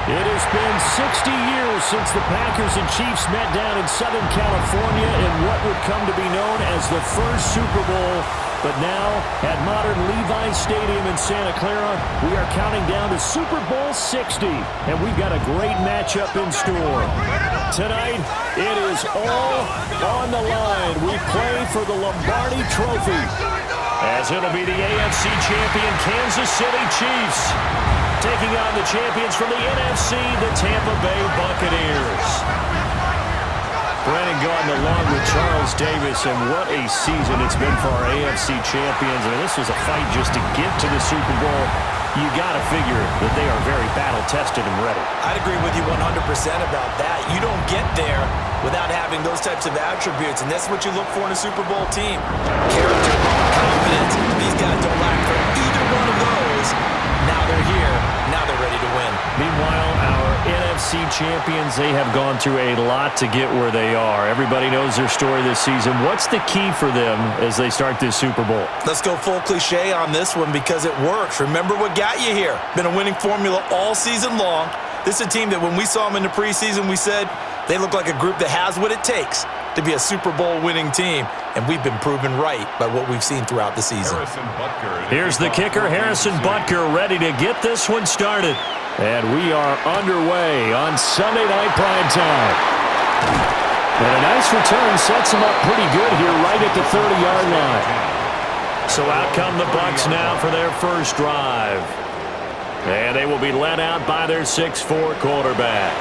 It has been 60 years since the Packers and Chiefs met down in Southern California in what would come to be known as the first Super Bowl. But now, at modern Levi's Stadium in Santa Clara, we are counting down to Super Bowl 60. And we've got a great matchup in store. Tonight, it is all on the line. We play for the Lombardi Trophy, as it'll be the AFC champion Kansas City Chiefs taking on the champions from the NFC, the Tampa Bay Buccaneers. Brandon Gaudin along with Charles Davis, and what a season it's been for our AFC champions. I mean, this was a fight just to get to the Super Bowl. You got to figure that they are very battle-tested and ready. I'd agree with you 100% about that. You don't get there without having those types of attributes, and that's what you look for in a Super Bowl team. Character, confidence. These guys don't lack for either one of those. Now they're here. Now they're ready to win. Meanwhile, our NFC champions, they have gone through a lot to get where they are. Everybody knows their story this season. What's the key for them as they start this Super Bowl? Let's go full cliche on this one because it works. Remember what got you here. Been a winning formula all season long. This is a team that when we saw them in the preseason, we said they look like a group that has what it takes to be a Super Bowl winning team, and we've been proven right by what we've seen throughout the season. Here's the kicker, Harrison Butker, ready to get this one started. And we are underway on Sunday Night Primetime. And a nice return sets him up pretty good here right at the 30-yard line. So out come the Bucs now for their first drive. And they will be led out by their 6'4" quarterback.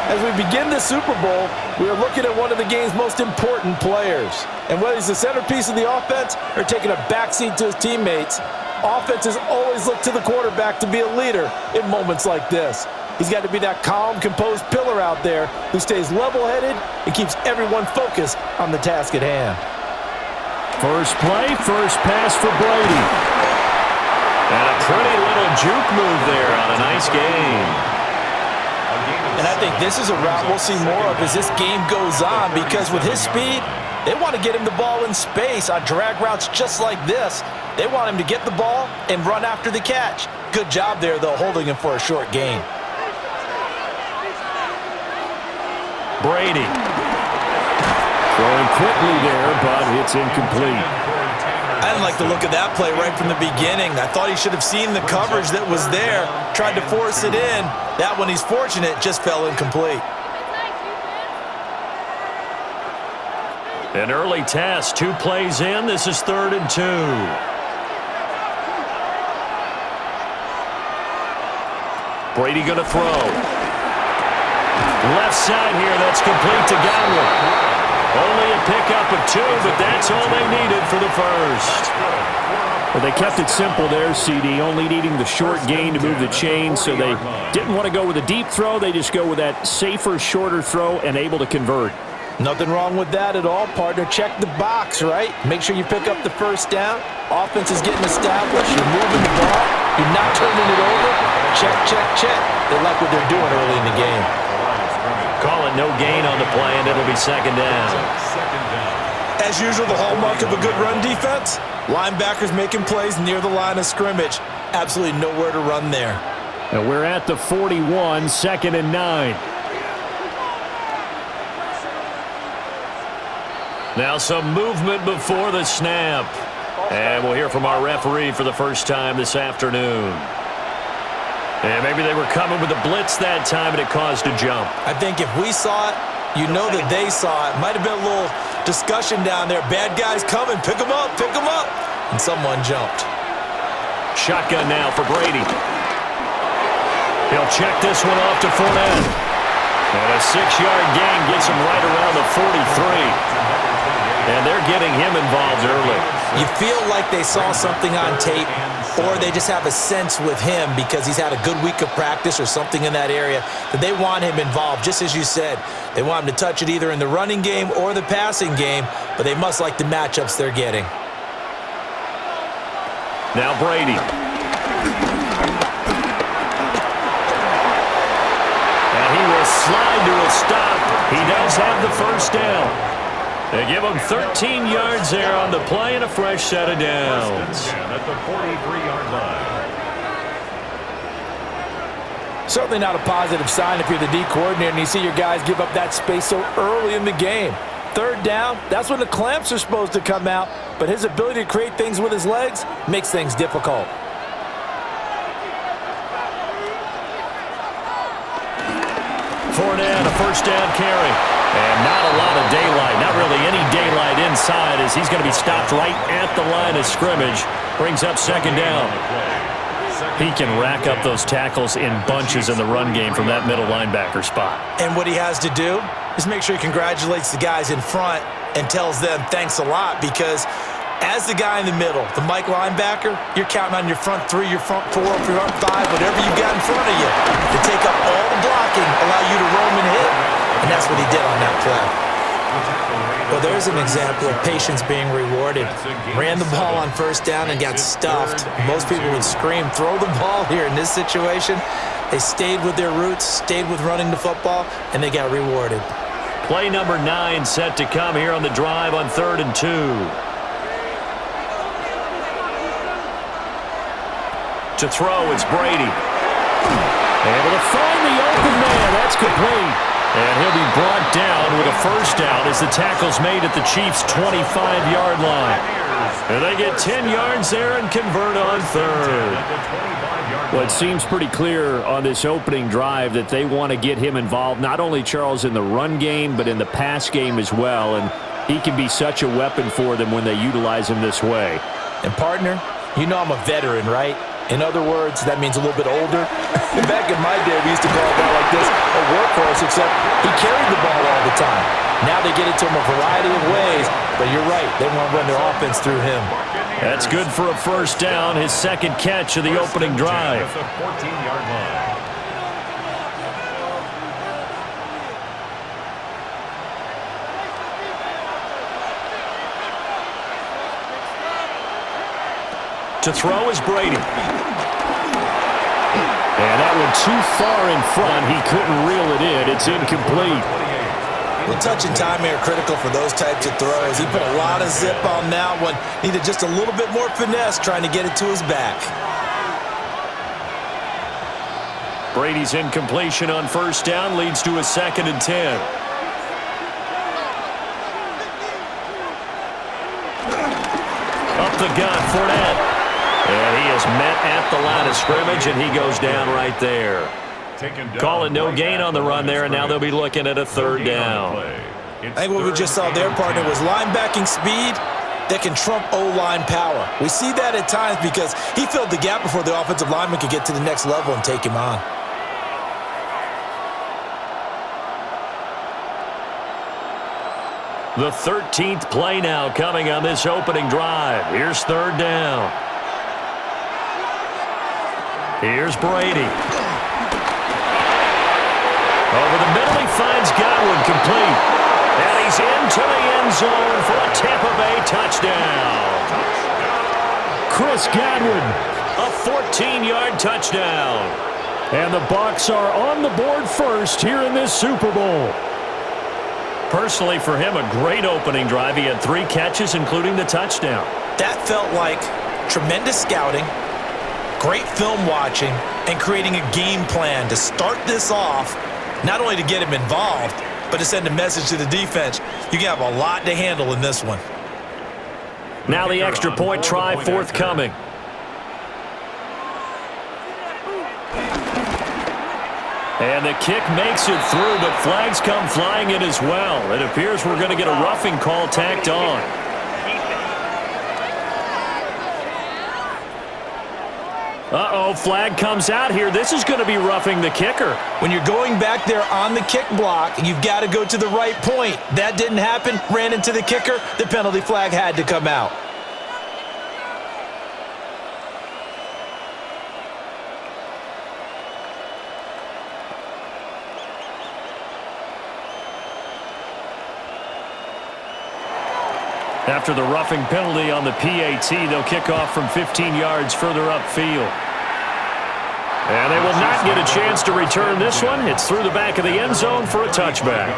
As we begin the Super Bowl, we are looking at one of the game's most important players. And whether he's the centerpiece of the offense or taking a backseat to his teammates, offenses always look to the quarterback to be a leader in moments like this. He's got to be that calm, composed pillar out there who stays level-headed and keeps everyone focused on the task at hand. First play, first pass for Brady. And a pretty little juke move there on a nice game. And I think this is a route we'll see more of as this game goes on, because with his speed, they want to get him the ball in space on drag routes just like this. They want him to get the ball and run after the catch. Good job there, though, holding him for a short gain. Brady. Throwing quickly there, but it's incomplete. I didn't like the look of that play right from the beginning. I thought he should have seen the coverage that was there, tried to force it in. That one, he's fortunate, just fell incomplete. An early test, 2 plays in. This is 3rd and 2. Brady going to throw. Left side here, that's complete to Godwin. Only a pickup of 2, but that's all they needed for the first. Well, they kept it simple there, CD, only needing the short gain to move the chain, so they didn't want to go with a deep throw. They just go with that safer, shorter throw and able to convert. Nothing wrong with that at all, partner. Check the box, right? Make sure you pick up the first down. Offense is getting established. You're moving the ball. You're not turning it over. Check, check, check. They like what they're doing early in the game. Call it no gain on the play, and it'll be 2nd down. As usual, the hallmark of a good run defense, linebackers making plays near the line of scrimmage. Absolutely nowhere to run there. And we're at the 41, 2nd and 9. Now some movement before the snap. And we'll hear from our referee for the first time this afternoon. And maybe they were coming with a blitz that time, and it caused a jump. I think if we saw it, you know that they saw it. Might have been a little discussion down there. Bad guys coming. Pick them up. Pick them up. And someone jumped. Shotgun now for Brady. He'll check this one off to Fournette. And a 6-yard gain gets him right around the 43. And they're getting him involved early. You feel like they saw something on tape, or they just have a sense with him because he's had a good week of practice or something in that area that they want him involved. Just as you said, they want him to touch it either in the running game or the passing game, but they must like the matchups they're getting. Now Brady. And he will slide to a stop. He does have the first down. They give him 13 yards there on the play and a fresh set of downs. At the 43-yard line. Certainly not a positive sign if you're the D coordinator and you see your guys give up that space so early in the game. Third down, that's when the clamps are supposed to come out, but his ability to create things with his legs makes things difficult. Fournette, a first down carry. And not a lot of daylight, not really any daylight inside as he's going to be stopped right at the line of scrimmage. Brings up second down. He can rack up those tackles in bunches in the run game from that middle linebacker spot. And what he has to do is make sure he congratulates the guys in front and tells them thanks a lot, because as the guy in the middle, the Mike linebacker, you're counting on your front three, your front four, your front five, whatever you've got in front of you to take up all the blocking, allow you to roam and hit. And that's what he did on that play. Well, there's an example of patience being rewarded. Ran the ball on first down and got stuffed. Most people would scream, throw the ball here. In this situation, they stayed with their roots, stayed with running the football, and they got rewarded. Play number 9 set to come here on the drive on 3rd and 2. To throw, it's Brady. Able to find the open man. That's complete. And he'll be brought down with a first down as the tackle's made at the Chiefs' 25-yard line. And they get 10 yards there and convert on 3rd. Well, it seems pretty clear on this opening drive that they want to get him involved, not only, Charles, in the run game, but in the pass game as well. And he can be such a weapon for them when they utilize him this way. And, partner, you know I'm a veteran, right? In other words, that means a little bit older. Back in my day, we used to call a guy like this a workhorse, except he carried the ball all the time. Now they get it to him a variety of ways, but you're right, they want to run their offense through him. That's good for a first down, his second catch of the opening drive. At the 14-yard line. To throw is Brady. And that one too far in front. He couldn't reel it in. It's incomplete. Well, touch and time here are critical for those types of throws. He put a lot of zip on that one. Needed just a little bit more finesse trying to get it to his back. Brady's incompletion on first down leads to a 2nd and 10. Up the gun, Fournette. And he is met at the line of scrimmage, and he goes down right there. Call it no gain on the run there, and now they'll be looking at a 3rd down. I think what we just saw there, partner, was linebacking speed that can trump O-line power. We see that at times because he filled the gap before the offensive lineman could get to the next level and take him on. The 13th play now coming on this opening drive. Here's 3rd down. Here's Brady. Over the middle, he finds Godwin, complete. And he's into the end zone for a Tampa Bay touchdown. Chris Godwin, a 14-yard touchdown. And the Bucs are on the board first here in this Super Bowl. Personally, for him, a great opening drive. He had 3 catches, including the touchdown. That felt like tremendous scouting, great film watching, and creating a game plan to start this off, not only to get him involved, but to send a message to the defense. You can have a lot to handle in this one. Now the extra point try forthcoming. And the kick makes it through, but flags come flying in as well. It appears we're going to get a roughing call tacked on. Uh-oh, flag comes out here. This is going to be roughing the kicker. When you're going back there on the kick block, you've got to go to the right point. That didn't happen, ran into the kicker. The penalty flag had to come out. After the roughing penalty on the PAT, they'll kick off from 15 yards further upfield. And they will not get a chance to return this one. It's through the back of the end zone for a touchback.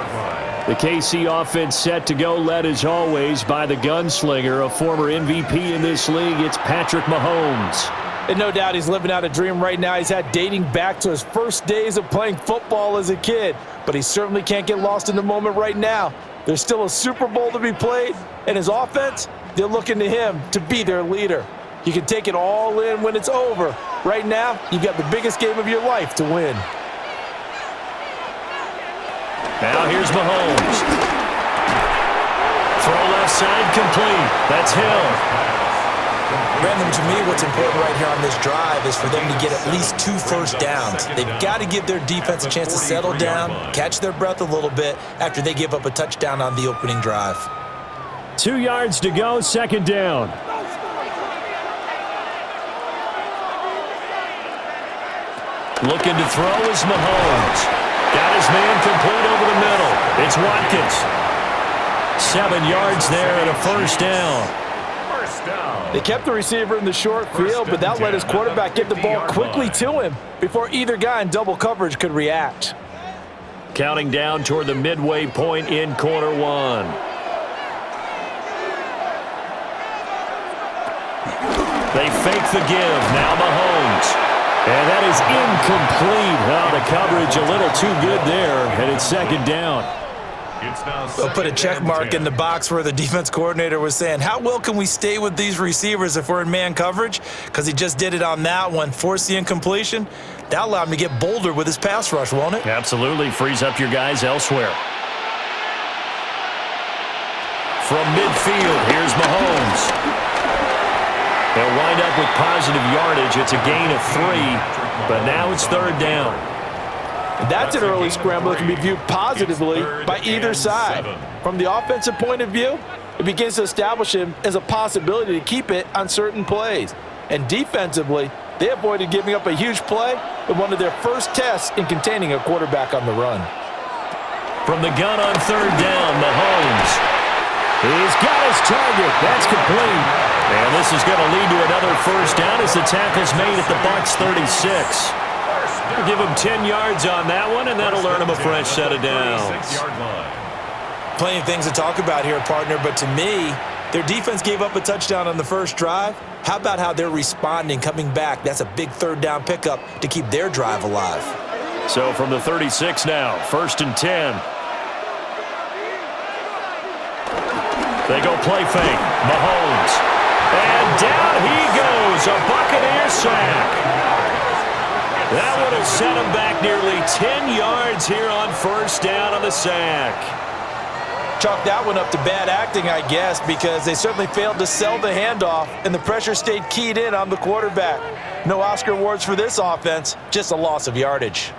The KC offense set to go, led as always by the gunslinger, a former MVP in this league. It's Patrick Mahomes. And no doubt he's living out a dream right now he's had dating back to his first days of playing football as a kid. But he certainly can't get lost in the moment right now. There's still a Super Bowl to be played, and his offense, they're looking to him to be their leader. You can take it all in when it's over. Right now, you've got the biggest game of your life to win. Now here's Mahomes. Throw left side complete. That's Hill. Brandon, to me, what's important right here on this drive is for them to get at least 2 first downs. They've got to give their defense a chance to settle down, catch their breath a little bit after they give up a touchdown on the opening drive. 2 yards to go, second down. Looking to throw is Mahomes. Got his man complete over the middle. It's Watkins. 7 yards there and a first down. They kept the receiver in the short field, but that let his quarterback get the ball quickly to him before either guy in double coverage could react. Counting down toward the midway point in quarter one. They fake the give. Now Mahomes. And that is incomplete. Oh, the coverage a little too good there, and it's second down. They'll put a check mark in the box where the defense coordinator was saying, how well can we stay with these receivers if we're in man coverage? Because he just did it on that one, forced the incompletion. That'll allow him to get bolder with his pass rush, won't it? Absolutely. Frees up your guys elsewhere. From midfield, here's Mahomes. They'll wind up with positive yardage. It's a gain of 3, but now it's third down. That's an early scramble that can be viewed positively by either side. From the offensive point of view, it begins to establish him as a possibility to keep it on certain plays. And defensively, they avoided giving up a huge play in one of their first tests in containing a quarterback on the run. From the gun on third down, Mahomes. He's got his target. That's complete. And this is going to lead to another first down as the tackle's made at the Bucs 36. We'll give him 10 yards on that one, and that'll earn him a fresh set of downs. Plenty of things to talk about here, partner, but to me, their defense gave up a touchdown on the first drive. How about how they're responding, coming back? That's a big third down pickup to keep their drive alive. So from the 36 now, first and 10. They go play fake. Mahomes. And down he goes. A Buccaneer sack. That one will set him back nearly 10 yards here on first down on the sack. Chalk that one up to bad acting, I guess, because they certainly failed to sell the handoff, and the pressure stayed keyed in on the quarterback. No Oscar awards for this offense, just a loss of yardage.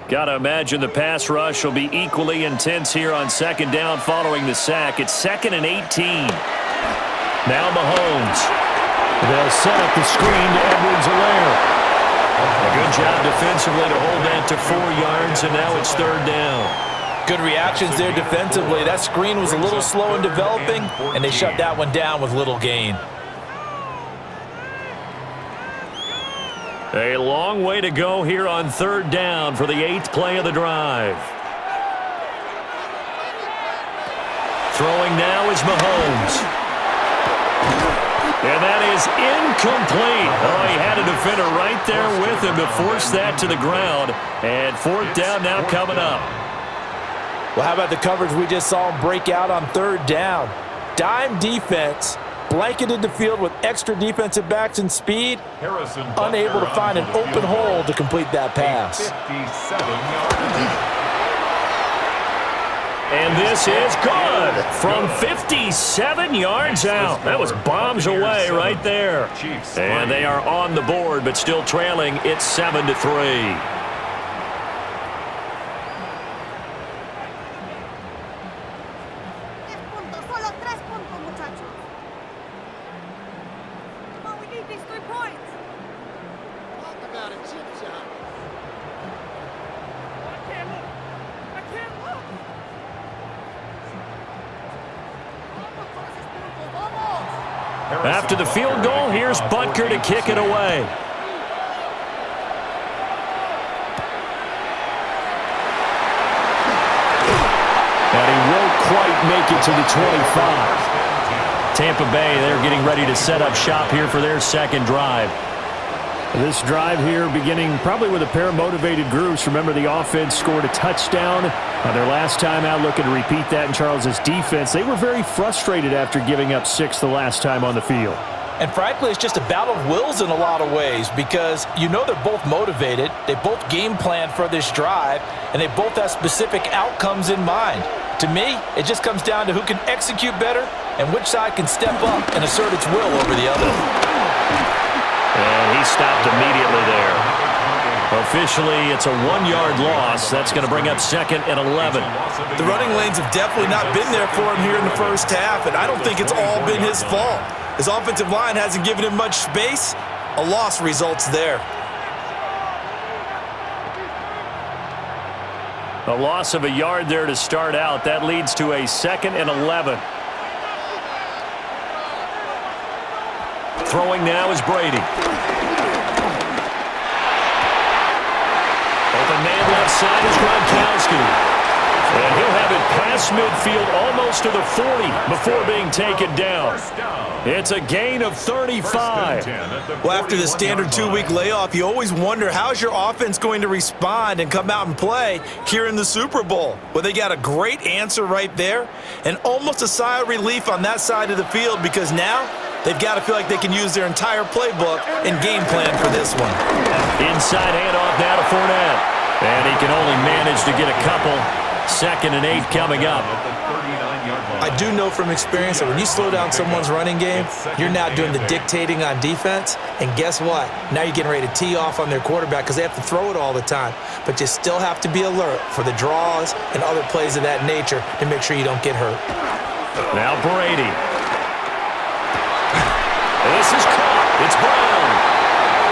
Got to imagine the pass rush will be equally intense here on second down following the sack. It's 2nd and 18. Now Mahomes. They'll set up the screen to Edwards-Helaire. A good job defensively to hold that to 4 yards, and now it's third down. Good reactions there defensively. That screen was a little slow in developing, and they shut that one down with little gain. A long way to go here on third down for the 8th play of the drive. Throwing now is Mahomes. And that is incomplete. Oh, he had a defender right there with him to force that to the ground. And fourth down now coming up. Well, how about the coverage we just saw him break out on third down? Dime defense, blanketed the field with extra defensive backs and speed, unable to find an open hole to complete that pass. And this is good from 57 yards out. That was bombs away right there. And they are on the board, but still trailing. It's 7-3. After the field goal, here's Butker to kick it away. And he won't quite make it to the 25. Tampa Bay, they're getting ready to set up shop here for their second drive. This drive here beginning probably with a pair of motivated groups. Remember, the offense scored a touchdown their last time out, looking to repeat that in Charles's defense. They were very frustrated after giving up 6 the last time on the field. And frankly, it's just a battle of wills in a lot of ways because you know they're both motivated. They both game plan for this drive, and they both have specific outcomes in mind. To me, it just comes down to who can execute better and which side can step up and assert its will over the other. And he stopped immediately there. Officially, it's a 1-yard loss. That's going to bring up 2nd and 11. The running lanes have definitely not been there for him here in the first half, and I don't think it's all been his fault. His offensive line hasn't given him much space. A loss results there. A loss of a yard there to start out. That leads to a 2nd and 11. Throwing now is Brady. Open man left side is Gronkowski. And he'll have it past midfield almost to the 40 before being taken down. It's a gain of 35. Well, after the standard 2-week layoff, you always wonder how's your offense going to respond and come out and play here in the Super Bowl. Well, they got a great answer right there and almost a sigh of relief on that side of the field because now they've got to feel like they can use their entire playbook and game plan for this one. Inside handoff now to Fournette. And he can only manage to get a couple. 2nd and 8 coming up. I do know from experience that when you slow down someone's running game, you're now doing the dictating on defense. And guess what? Now you're getting ready to tee off on their quarterback because they have to throw it all the time. But you still have to be alert for the draws and other plays of that nature to make sure you don't get hurt. Now Brady. This is caught. It's Brown.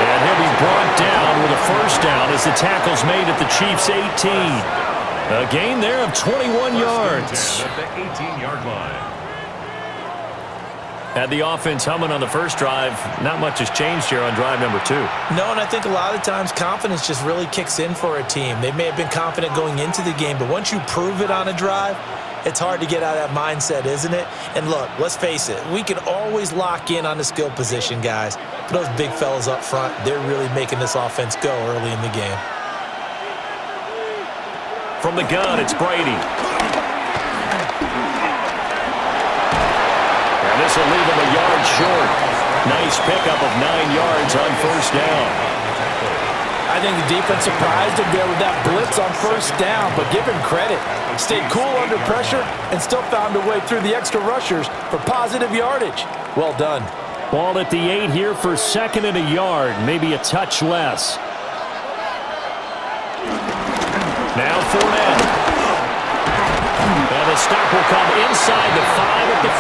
And he'll be brought down with a first down as the tackle's made at the Chiefs' 18. A gain there of 21 yards. At the 18-yard line. Had the offense humming on the first drive. Not much has changed here on drive number 2. No, and I think a lot of times confidence just really kicks in for a team. They may have been confident going into the game, but once you prove it on a drive, it's hard to get out of that mindset, isn't it? And look, let's face it, we can always lock in on the skill position, guys. But those big fellas up front, they're really making this offense go early in the game. From the gun, it's Brady. And this will leave him a yard short. Nice pickup of 9 yards on first down. I think the defense surprised him there with that blitz on first down, but give him credit. Stayed cool under pressure and still found a way through the extra rushers for positive yardage. Well done. Ball at the 8 here for 2nd and a yard, maybe a touch less. Now Fournette. And the stop will come inside the 5 at the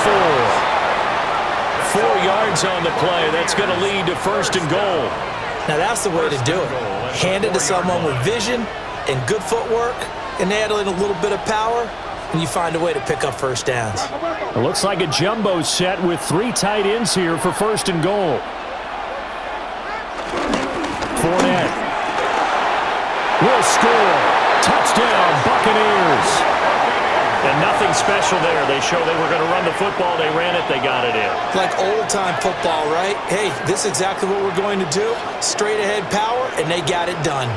4. 4 yards on the play. That's going to lead to 1st and goal. Now that's the way to do it. Hand it to someone with vision and good footwork and add in a little bit of power, and you find a way to pick up first downs. It looks like a jumbo set with 3 tight ends here for 1st and goal. Fournette will score. Touchdown, Buccaneers. And nothing special there. They show they were going to run the football. They ran it. They got it in. Like old-time football, right? Hey, this is exactly what we're going to do. Straight-ahead power, and they got it done.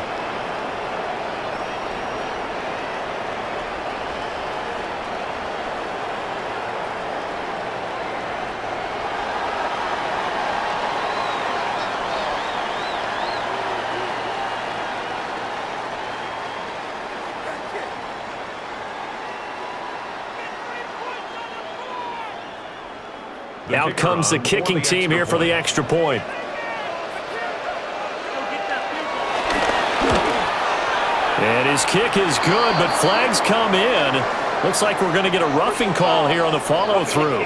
Out comes the kicking team here for the extra point. And his kick is good, but flags come in. Looks like we're going to get a roughing call here on the follow-through.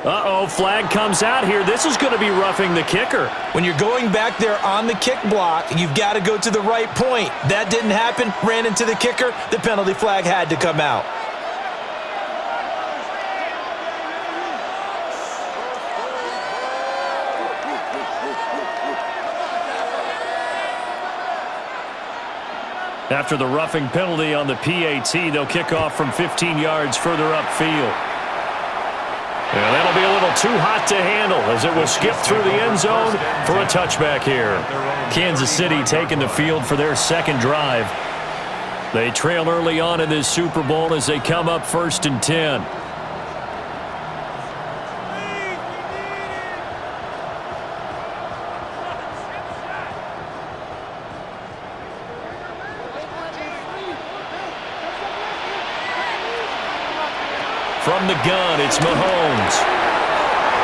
Uh-oh, flag comes out here. This is going to be roughing the kicker. When you're going back there on the kick block, you've got to go to the right point. That didn't happen, ran into the kicker. The penalty flag had to come out. After the roughing penalty on the PAT, they'll kick off from 15 yards further upfield. And that'll be a little too hot to handle as it will skip through the end zone for a touchback here. Kansas City taking the field for their second drive. They trail early on in this Super Bowl as they come up 1st and 10. From the gun, it's Mahomes.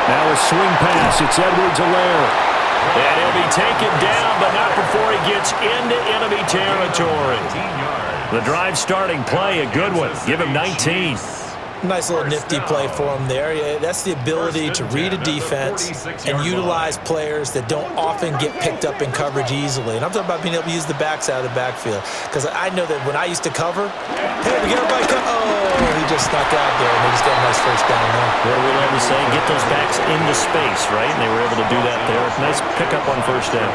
Now a swing pass. It's Edwards-Helaire. And he'll be taken down, but not before he gets into enemy territory. The drive starting play, a good one. Give him 19. Nice little nifty play for him there. Yeah, that's the ability to read a defense and utilize players that don't often get picked up in coverage easily. And I'm talking about being able to use the backs out of the backfield. Because I know that when I used to cover, hey, we get everybody he just snuck out there, and they just got a nice first down there. What we love to say, get those backs into space, right? And they were able to do that there. Nice pickup on first down.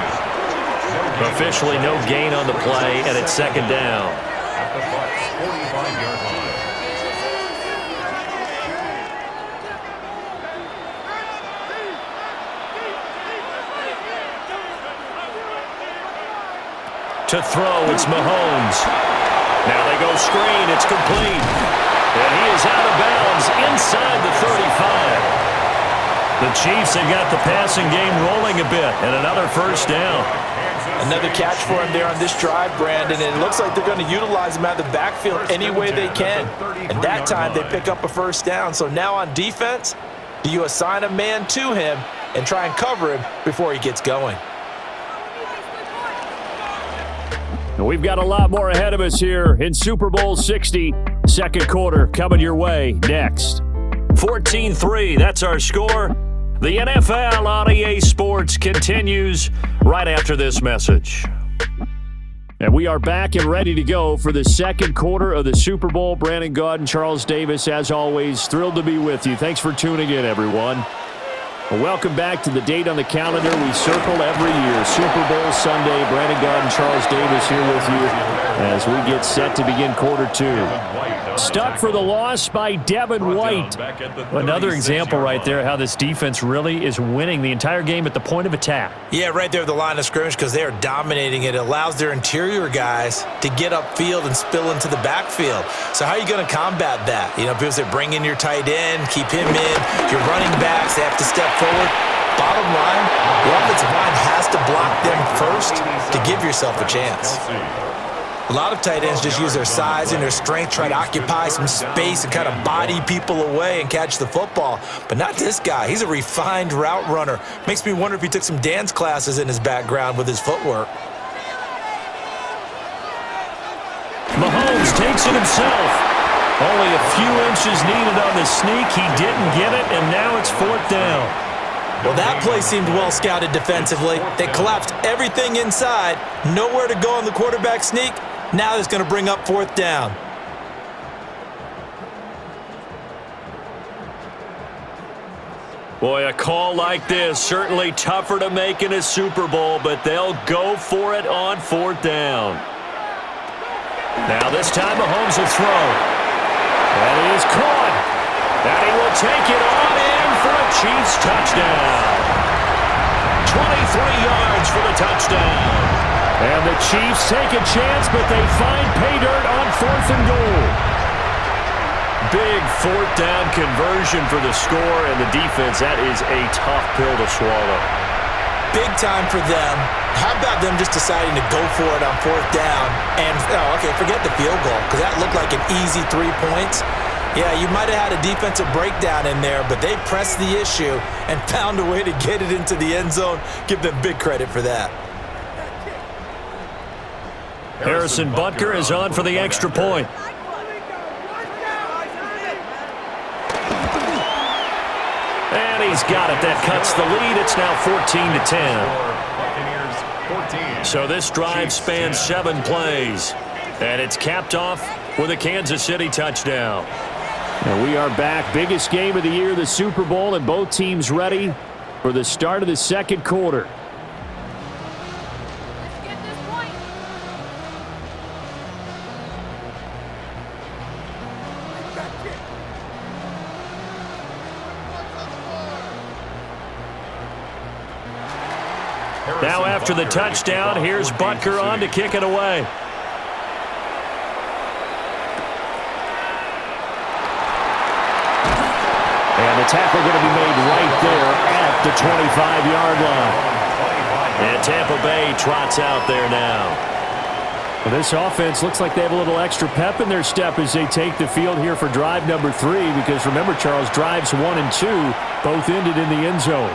Officially no gain on the play, and it's second down. At the Bucs' 45-yard line. To throw, it's Mahomes. Now they go screen. It's complete. And he is out of bounds inside the 35. The Chiefs have got the passing game rolling a bit, and another first down. Another catch for him there on this drive, Brandon, and it looks like they're going to utilize him out of the backfield any way they can. And that time they pick up a first down. So now on defense, do you assign a man to him and try and cover him before he gets going? We've got a lot more ahead of us here in Super Bowl 60. Second quarter coming your way next. 14-3, that's our score. The NFL on EA Sports continues right after this message. And we are back and ready to go for the second quarter of the Super Bowl. Brandon Gaud and Charles Davis, as always, thrilled to be with you. Thanks for tuning in, everyone. Welcome back to the date on the calendar we circle every year, Super Bowl Sunday. Brandon Gaud and Charles Davis here with you as we get set to begin quarter two. Stuck for the loss by Devin White. Another example right there how this defense really is winning the entire game at the point of attack. Yeah, right there at the line of scrimmage because they are dominating it. It allows their interior guys to get upfield and spill into the backfield. So how are you going to combat that? You know, people say bring in your tight end, keep him in. Your running backs, they have to step forward. Bottom line, the offensive line has to block them first to give yourself a chance. A lot of tight ends just use their size and their strength, try to occupy some space and kind of body people away and catch the football. But not this guy. He's a refined route runner. Makes me wonder if he took some dance classes in his background with his footwork. Mahomes takes it himself. Only a few inches needed on the sneak. He didn't get it, and now it's fourth down. Well, that play seemed well scouted defensively. They collapsed everything inside. Nowhere to go on the quarterback sneak. Now it's going to bring up fourth down. Boy, a call like this, certainly tougher to make in a Super Bowl, but they'll go for it on fourth down. Now this time Mahomes will throw. And he is caught. And he will take it on in for a Chiefs touchdown. 23 yards for the touchdown. And the Chiefs take a chance, but they find pay dirt on fourth and goal. Big fourth down conversion for the score, and the defense, that is a tough pill to swallow. Big time for them. How about them just deciding to go for it on fourth down? And, forget the field goal, because that looked like an easy 3 points. Yeah, you might have had a defensive breakdown in there, but they pressed the issue and found a way to get it into the end zone. Give them big credit for that. Harrison Butker is on for the extra point. And he's got it. That cuts the lead. It's now 14-10. So this drive spans 7 plays. And it's capped off with a Kansas City touchdown. And we are back. Biggest game of the year, the Super Bowl, and both teams ready for the start of the second quarter. Now after the touchdown, here's Butker on to kick it away. And the tackle going to be made right there at the 25-yard line. And Tampa Bay trots out there now. Well, this offense looks like they have a little extra pep in their step as they take the field here for drive number 3. Because remember, Charles, drives 1 and 2 both ended in the end zone.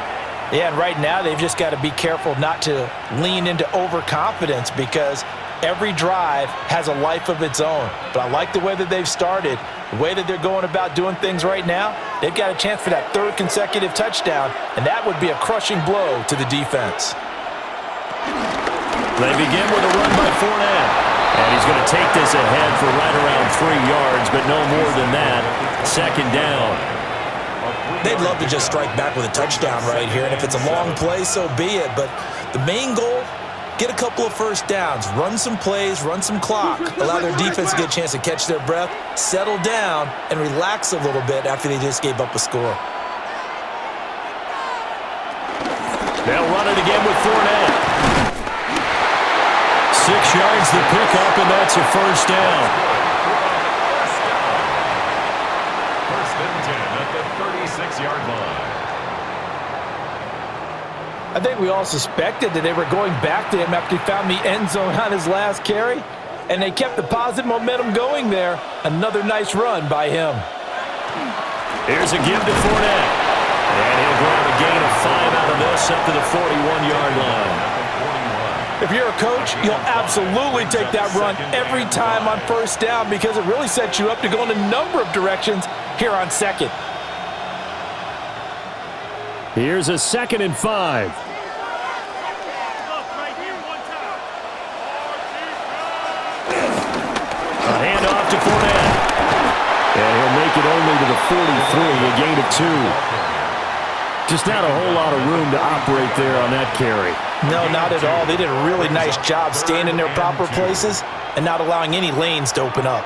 Yeah, and right now they've just got to be careful not to lean into overconfidence because every drive has a life of its own. But I like the way that they've started, the way that they're going about doing things right now. They've got a chance for that 3rd consecutive touchdown, and that would be a crushing blow to the defense. They begin with a run by Fournette. And he's going to take this ahead for right around 3 yards, but no more than that. 2nd down. They'd love to just strike back with a touchdown right here, and if it's a long play, so be it. But the main goal, get a couple of first downs, run some plays, run some clock, allow their defense to get a chance to catch their breath, settle down, and relax a little bit after they just gave up a score. They'll run it again with Fournette. 6 yards the pickup, and that's a 1st down. 1st and 10 at the 36-yard line. I think we all suspected that they were going back to him after he found the end zone on his last carry, and they kept the positive momentum going there. Another nice run by him. Here's a give to Fournette. And he'll grab a gain of 5 out of this up to the 41-yard line. If you're a coach, you'll absolutely take that run every time on 1st down because it really sets you up to go in a number of directions here on 2nd. Here's a 2nd and 5. A handoff to Fournette. And he'll make it only to the 43, a gain of 2. Just not a whole lot of room to operate there on that carry. No, not at all. They did a really nice job staying in their proper places and not allowing any lanes to open up.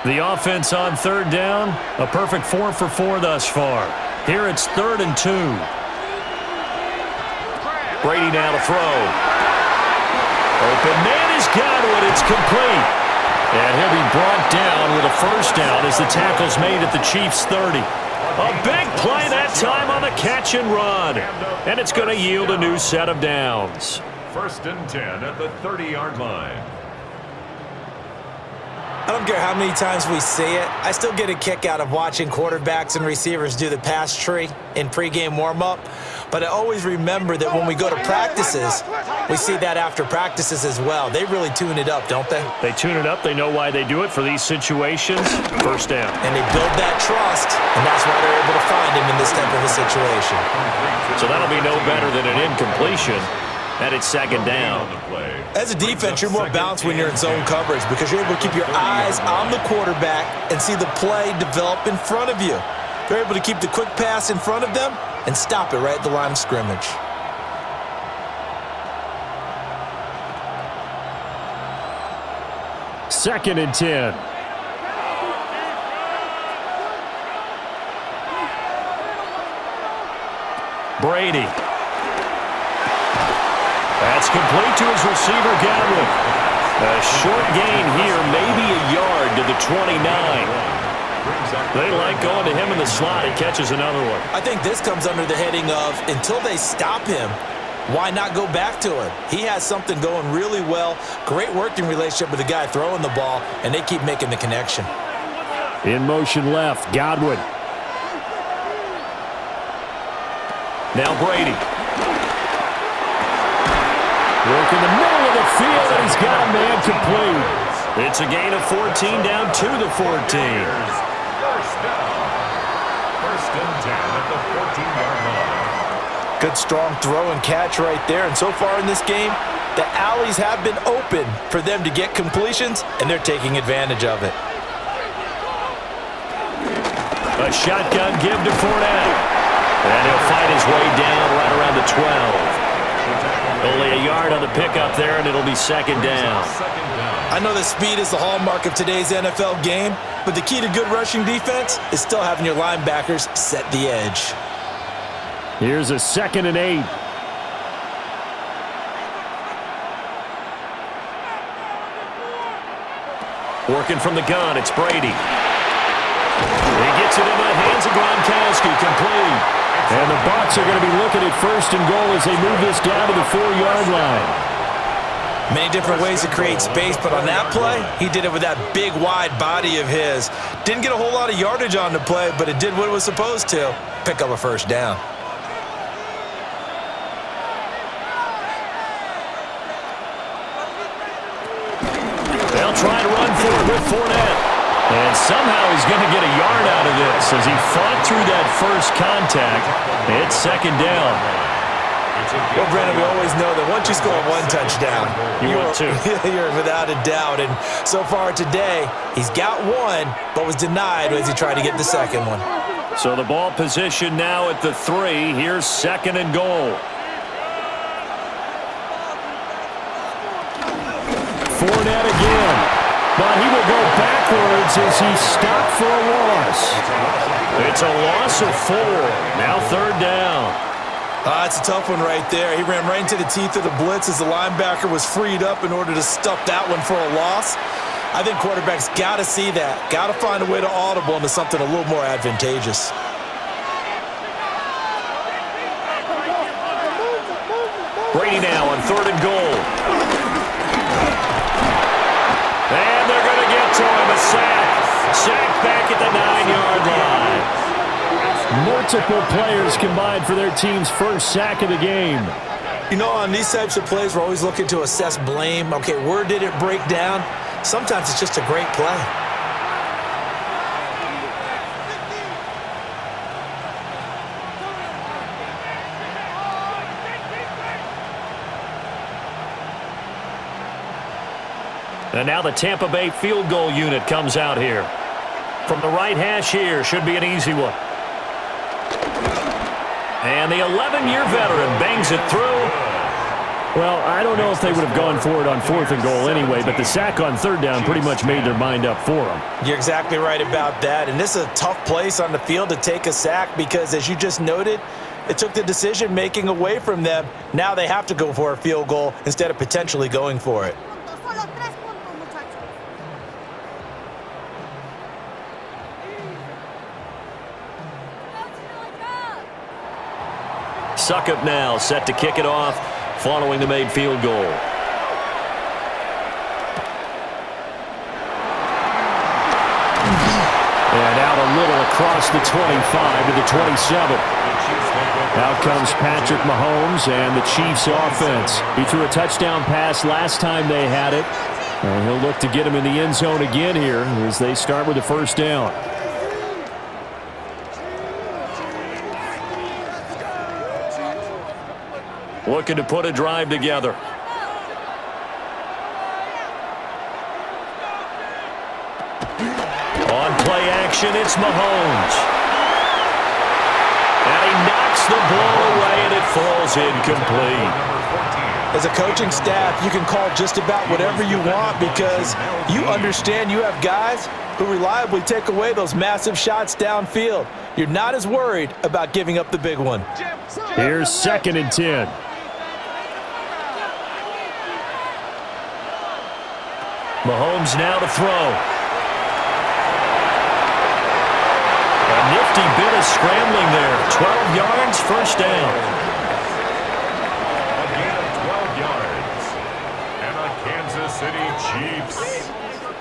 The offense on 3rd down, a perfect 4 for 4 thus far. Here it's 3rd and 2. Brady now to throw. Open man is Godwin. It's complete. And he'll be brought down with a 1st down as the tackle's made at the Chiefs' 30. A big play that time on the catch and run. And it's going to yield a new set of downs. 1st and 10 at the 30-yard line. I don't care how many times we see it. I still get a kick out of watching quarterbacks and receivers do the pass tree in pregame warm-up. But I always remember that when we go to practices, we see that after practices as well. They really tune it up, don't they? They tune it up. They know why they do it for these situations. 1st down. And they build that trust, and that's why they're able to find him in this type of a situation. So that'll be no better than an incompletion. And it's 2nd down. As a defense, you're more balanced when you're in zone coverage because you're able to keep your eyes on the quarterback and see the play develop in front of you. They're able to keep the quick pass in front of them and stop it right at the line of scrimmage. Second and 10. Brady. That's complete to his receiver, Godwin. A short gain here, maybe a yard to the 29. They like going to him in the slot. He catches another one. I think this comes under the heading of until they stop him, why not go back to him? He has something going really well. Great working relationship with the guy throwing the ball, and they keep making the connection. In motion left, Godwin. Now Brady. Work in the middle of the field, and he's got a man complete. It's a gain of 14 down to the 14. 1st down. 1st and 10 at the 14-yard line. Good strong throw and catch right there. And so far in this game, the alleys have been open for them to get completions, and they're taking advantage of it. A shotgun give to Fournette. And he'll fight his way down right around the 12. Only a yard on the pickup there, and it'll be 2nd down. I know that speed is the hallmark of today's NFL game, but the key to good rushing defense is still having your linebackers set the edge. Here's a 2nd and 8. Working from the gun, it's Brady. He gets it in the hands of Gronkowski, complete. And the Bucs are going to be looking at 1st and goal as they move this down to the 4-yard line. Many different ways to create space, but on that play, he did it with that big, wide body of his. Didn't get a whole lot of yardage on the play, but it did what it was supposed to. Pick up a 1st down. They'll try to run for it with Fournette. And somehow he's going to get a yard out of this as he fought through that first contact. It's 2nd down. Well, Brandon, we always know that once you score 1 touchdown, you're without a doubt. And so far today, he's got 1, but was denied as he tried to get the 2nd one. So the ball position now at the 3. Here's 2nd and goal. Fournette again. But he will go backwards as he's stopped for a loss. It's a loss of 4. Now 3rd down. That's a tough one right there. He ran right into the teeth of the blitz as the linebacker was freed up in order to stuff that one for a loss. I think quarterbacks got to see that. Got to find a way to audible into something a little more advantageous. Brady now on 3rd and goal. And they're going to get to him. A sack. Sack back at the 9-yard line. Multiple players combined for their team's 1st sack of the game. You know, on these types of plays, we're always looking to assess blame. Okay, where did it break down? Sometimes it's just a great play. And now the Tampa Bay field goal unit comes out here. From the right hash here, should be an easy one. And the 11-year veteran bangs it through. Well, I don't know if they would have gone for it on 4th and goal anyway, but the sack on 3rd down pretty much made their mind up for them. You're exactly right about that. And this is a tough place on the field to take a sack because, as you just noted, it took the decision-making away from them. Now they have to go for a field goal instead of potentially going for it. Suckup now set to kick it off following the made field goal. And out a little across the 25 to the 27. Out comes Patrick Mahomes and the Chiefs offense. He threw a touchdown pass last time they had it. And he'll look to get him in the end zone again here as they start with the 1st down. Looking to put a drive together. On play action, it's Mahomes. And he knocks the ball away, and it falls incomplete. As a coaching staff, you can call just about whatever you want because you understand you have guys who reliably take away those massive shots downfield. You're not as worried about giving up the big one. Here's 2nd and 10. Mahomes now to throw. A nifty bit of scrambling there. 12 yards, 1st down. A gain of 12 yards. And the Kansas City Chiefs.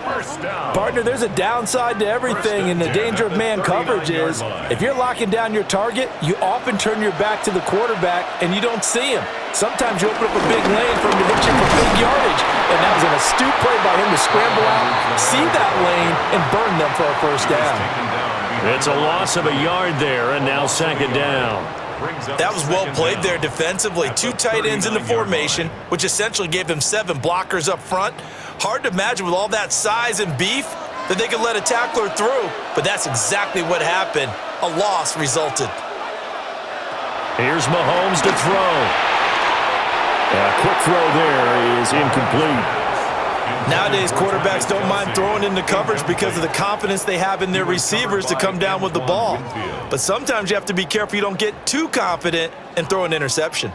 1st down. Partner, there's a downside to everything, and the danger of man coverage is if you're locking down your target, you often turn your back to the quarterback and you don't see him. Sometimes you open up a big lane for him to hit you for big yardage, and that was an astute play by him to scramble out, see that lane, and burn them for a 1st down. It's a loss of a yard there, and now 2nd down. That was well played there defensively. 2 tight ends in the formation, which essentially gave them 7 blockers up front. Hard to imagine with all that size and beef that they could let a tackler through, but that's exactly what happened. A loss resulted. Here's Mahomes to throw. A quick throw there is incomplete. Nowadays, quarterbacks don't mind throwing into coverage because of the confidence they have in their receivers to come down with the ball. But sometimes you have to be careful you don't get too confident and throw an interception.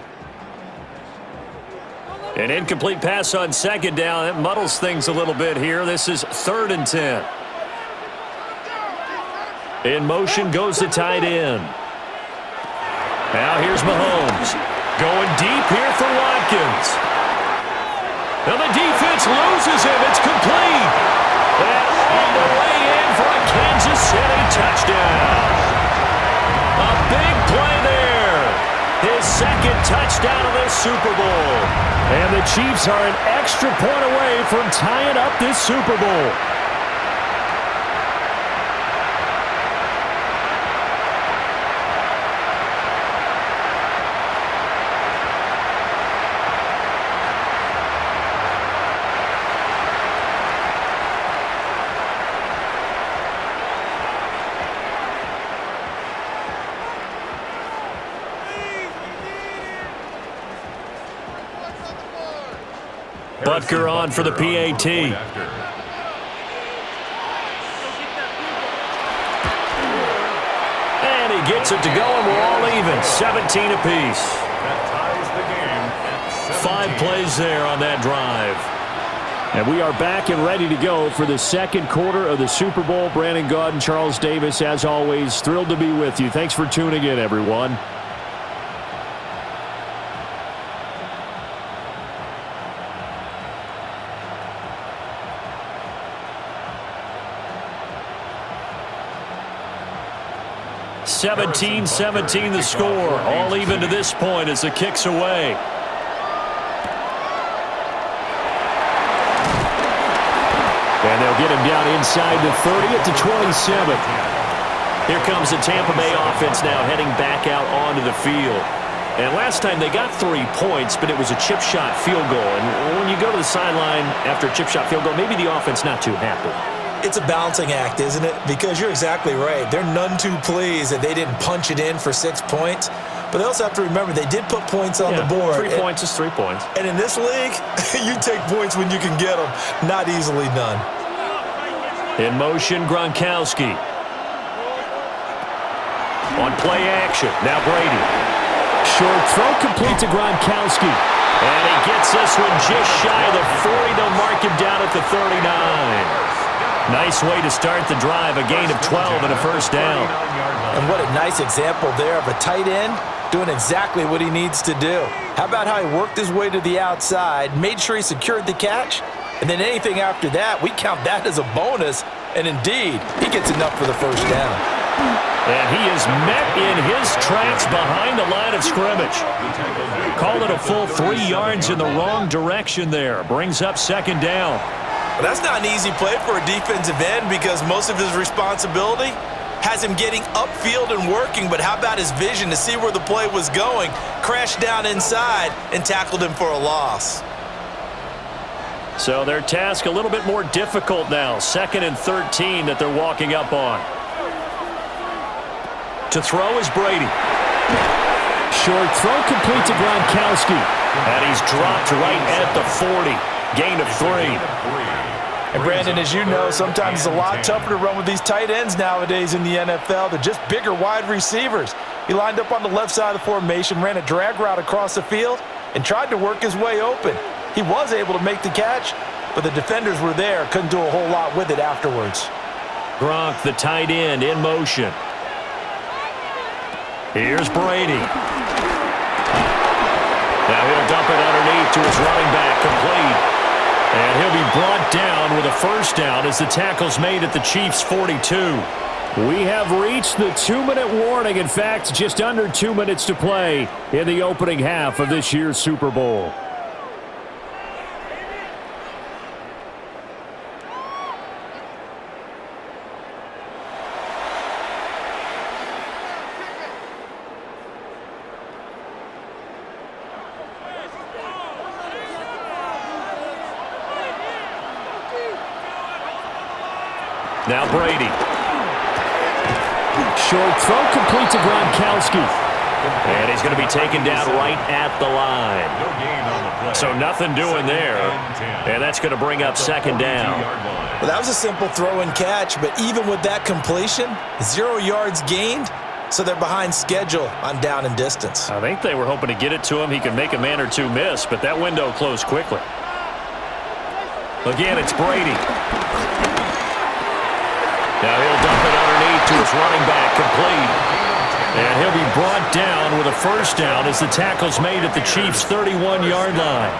An incomplete pass on second down. That muddles things a little bit here. This is 3rd and 10. In motion goes the tight end. Now here's Mahomes. Going deep here for Watkins. Now the defense loses him. It's complete. And on the way in for a Kansas City touchdown. A big play there. His 2nd touchdown of this Super Bowl. And the Chiefs are an extra point away from tying up this Super Bowl. Butker on for the PAT. And he gets it to go, and we're all even. 17 apiece. 5 plays there on that drive. And we are back and ready to go for the 2nd quarter of the Super Bowl. Brandon Gaudin, Charles Davis, as always, thrilled to be with you. Thanks for tuning in, everyone. (17-17) the score. All even to this point as the kick's away. And they'll get him down inside the 30 at the 27. Here comes the Tampa Bay offense now heading back out onto the field. And last time they got 3 points, but it was a chip shot field goal. And when you go to the sideline after a chip shot field goal, maybe the offense not too happy. It's a balancing act, isn't it? Because you're exactly right. They're none too pleased that they didn't punch it in for 6 points. But they also have to remember they did put points on the board. 3 points is 3 points. And in this league, you take points when you can get them. Not easily done. In motion, Gronkowski. On play action. Now Brady. Short throw complete to Gronkowski. And he gets this one just shy of the 40. They'll mark him down at the 39. Nice way to start the drive, a gain of 12 and a 1st down. And what a nice example there of a tight end doing exactly what he needs to do. How about how he worked his way to the outside, made sure he secured the catch, and then anything after that, we count that as a bonus, and indeed, he gets enough for the 1st down. And he is met in his tracks behind the line of scrimmage. Called it a full 3 yards in the wrong direction there. Brings up 2nd down. Well, that's not an easy play for a defensive end because most of his responsibility has him getting upfield and working, but how about his vision to see where the play was going, crashed down inside, and tackled him for a loss. So their task a little bit more difficult now. 2nd and 13 that they're walking up on. To throw is Brady. Short throw complete to Gronkowski. And he's dropped right at the 40. Gain of 3. And Brandon, as you know, sometimes it's a lot tougher to run with these tight ends nowadays in the NFL. They're just bigger wide receivers. He lined up on the left side of the formation, ran a drag route across the field, and tried to work his way open. He was able to make the catch, but the defenders were there, couldn't do a whole lot with it afterwards. Gronk, the tight end, in motion. Here's Brady. Now he'll dump it underneath to his running back, complete. And he'll be brought down with a 1st down as the tackle's made at the Chiefs' 42. We have reached the 2-minute warning. In fact, just under 2 minutes to play in the opening half of this year's Super Bowl. Now Brady. Short throw complete to Gronkowski. And he's going to be taken down right at the line. So nothing doing there. And that's going to bring up second down. Well, that was a simple throw and catch, but even with that completion, 0 yards gained, so they're behind schedule on down and distance. I think they were hoping to get it to him. He could make a man or two miss, but that window closed quickly. Again, it's Brady. Now he'll dump it underneath to his running back, complete. And he'll be brought down with a first down as the tackle's made at the Chiefs' 31-yard line.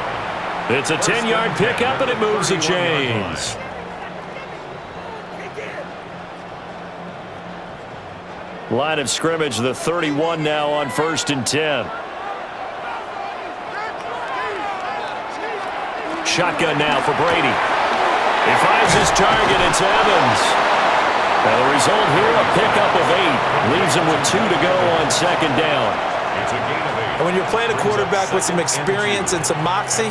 It's a 10-yard pickup, and it moves the chains. Line of scrimmage, the 31 now on 1st and 10. Shotgun now for Brady. He finds his target. It's Evans. Now the result here, a pickup of 8. Leaves him with 2 to go on second down. And when you're playing a quarterback with some experience and some moxie,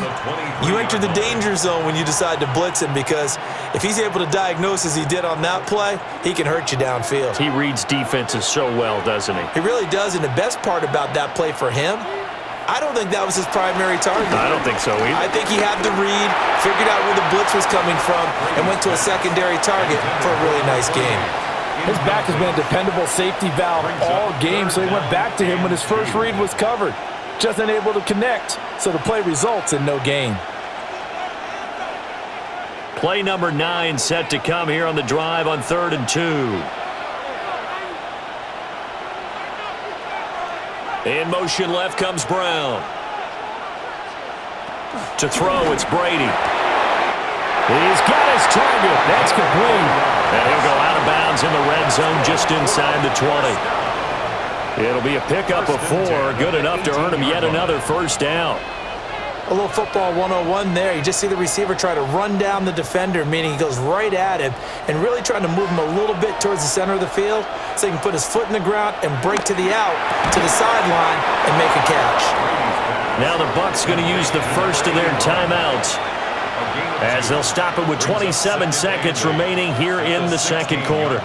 you enter the danger zone when you decide to blitz him, because if he's able to diagnose as he did on that play, he can hurt you downfield. He reads defenses so well, doesn't he? He really does, and the best part about that play for him, I don't think that was his primary target. I don't think so either. I think he had the read, figured out where the blitz was coming from, and went to a secondary target for a really nice game. His back has been a dependable safety valve all game, so he went back to him when his first read was covered. Just unable to connect, so the play results in no gain. Play number 9 set to come here on the drive on 3rd and 2. In motion left comes Brown. To throw, it's Brady. He's got his target. That's complete. And he'll go out of bounds in the red zone just inside the 20. It'll be a pickup of 4, good enough to earn him yet another first down. A little football 101 there. You just see the receiver try to run down the defender, meaning he goes right at him and really trying to move him a little bit towards the center of the field so he can put his foot in the ground and break to the out, to the sideline, and make a catch. Now the Bucs going to use the first of their timeouts, as they'll stop it with 27 seconds remaining here in the second quarter.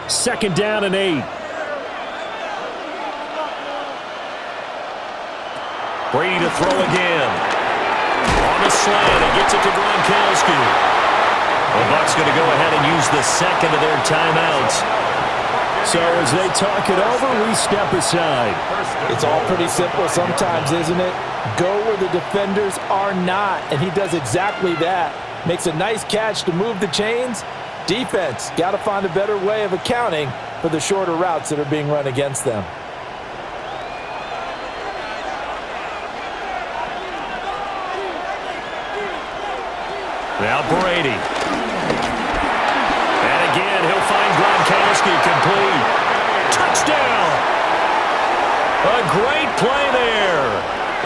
Second down and 8. Brady to throw again. On the slant, he gets it to Gronkowski. The Bucs going to go ahead and use the second of their timeouts. So as they talk it over, we step aside. It's all pretty simple sometimes, isn't it? Go where the defenders are not, and he does exactly that. Makes a nice catch to move the chains. Defense, got to find a better way of accounting for the shorter routes that are being run against them. Now Brady. And again, he'll find Gronkowski complete. Touchdown! A great play there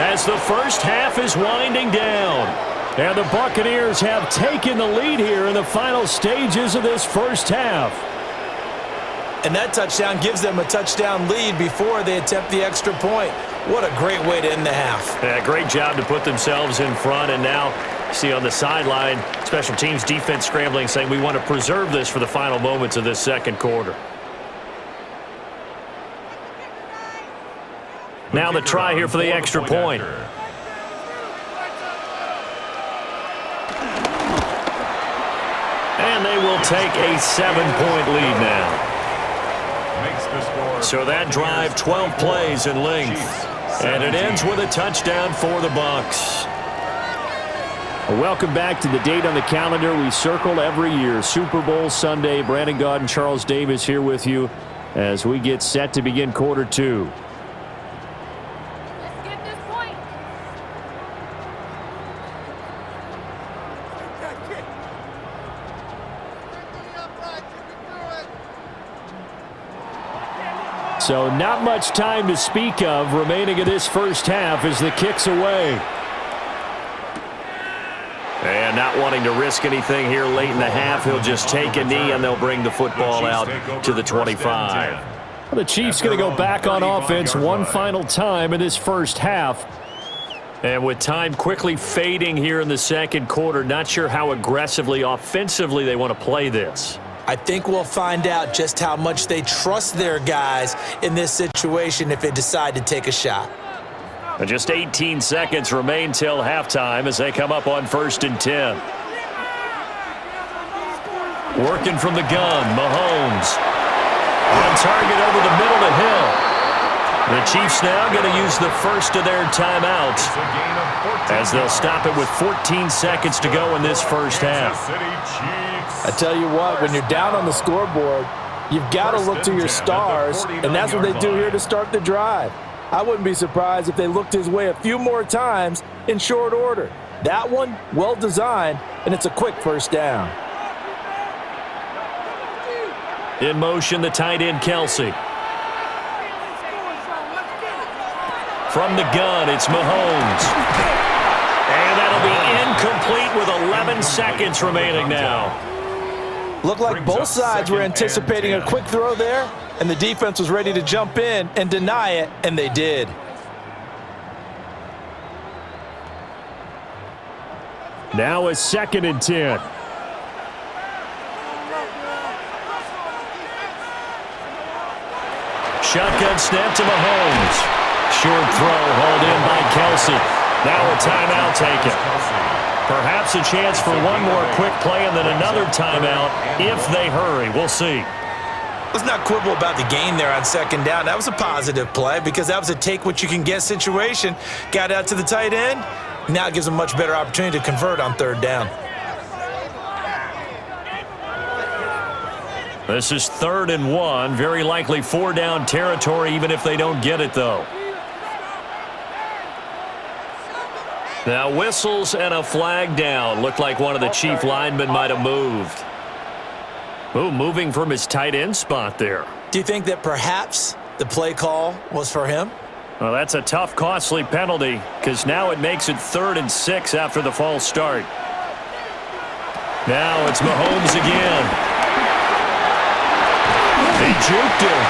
as the first half is winding down. And the Buccaneers have taken the lead here in the final stages of this first half. And that touchdown gives them a touchdown lead before they attempt the extra point. What a great way to end the half. Yeah, great job to put themselves in front. And now, see on the sideline, special teams defense scrambling, saying we want to preserve this for the final moments of this second quarter. Now the try here for the extra point. And they will take a 7-point lead now. So that drive, 12 plays in length. And it ends with a touchdown for the Bucs. Welcome back to the date on the calendar we circle every year. Super Bowl Sunday. Brandon Gaudin, Charles Davis here with you as we get set to begin quarter 2. Let's get this point. So not much time to speak of remaining in this first half as the kick's away. And not wanting to risk anything here late in the half, he'll just take a knee and they'll bring the football out to the 25. Well, the Chiefs going to go back on offense one final time in this first half. And with time quickly fading here in the second quarter, not sure how aggressively, offensively they want to play this. I think we'll find out just how much they trust their guys in this situation if they decide to take a shot. And just 18 seconds remain till halftime as they come up on 1st and 10. Working from the gun, Mahomes. On target over the middle to Hill. The Chiefs now going to use the first of their timeouts as they'll stop it with 14 seconds to go in this first half. I tell you what, when you're down on the scoreboard, you've got to look to your stars, and that's what they do here to start the drive. I wouldn't be surprised if they looked his way a few more times in short order. That one, well designed, and it's a quick first down. In motion, the tight end, Kelsey. From the gun, it's Mahomes. And that'll be incomplete with 11 seconds remaining now. Looked like both sides were anticipating a quick throw there, and the defense was ready to jump in and deny it, and they did. Now a 2nd and 10. Shotgun snap to Mahomes. Short throw hauled in by Kelsey. Now a timeout taken. Perhaps a chance for one more quick play and then another timeout if they hurry. We'll see. Let's not quibble about the gain there on 2nd down. That was a positive play because that was a take-what-you-can-get situation. Got out to the tight end. Now it gives them a much better opportunity to convert on 3rd down. This is 3rd and 1. Very likely 4-down territory even if they don't get it, though. Now whistles and a flag down. Looked like one of the Chief linemen might have moved. Ooh, moving from his tight end spot there. Do you think that perhaps the play call was for him? Well, that's a tough, costly penalty because now it makes it 3rd and 6 after the false start. Now it's Mahomes again. They juked him.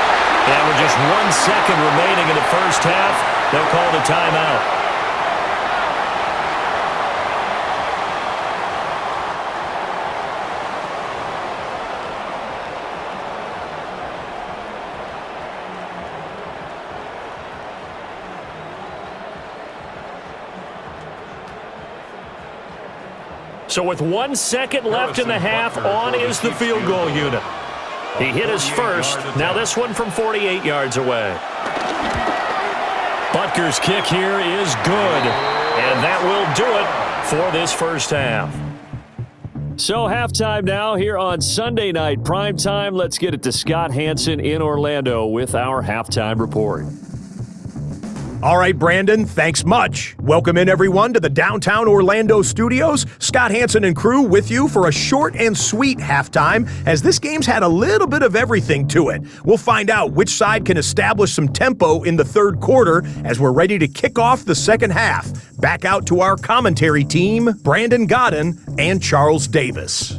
And with just 1 second remaining in the first half, they'll call the timeout. So with 1 second left in the half, on is the field goal unit. He hit his first. Now this one from 48 yards away. Butker's kick here is good. And that will do it for this first half. So halftime now here on Sunday Night Primetime. Let's get it to Scott Hanson in Orlando with our halftime report. All right, Brandon, thanks much. Welcome in, everyone, to the downtown Orlando studios. Scott Hanson and crew with you for a short and sweet halftime, as this game's had a little bit of everything to it. We'll find out which side can establish some tempo in the 3rd quarter as we're ready to kick off the 2nd half. Back out to our commentary team, Brandon Godden and Charles Davis.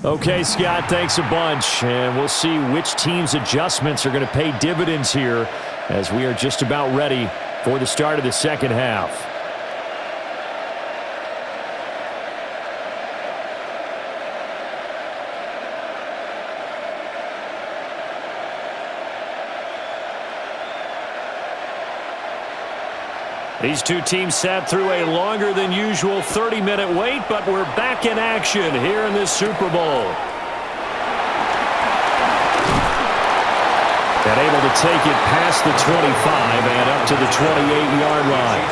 Okay, Scott, thanks a bunch. And we'll see which team's adjustments are going to pay dividends here as we are just about ready for the start of the 2nd half. These two teams sat through a longer than usual 30-minute wait, but we're back in action here in this Super Bowl. And able to take it past the 25 and up to the 28-yard line.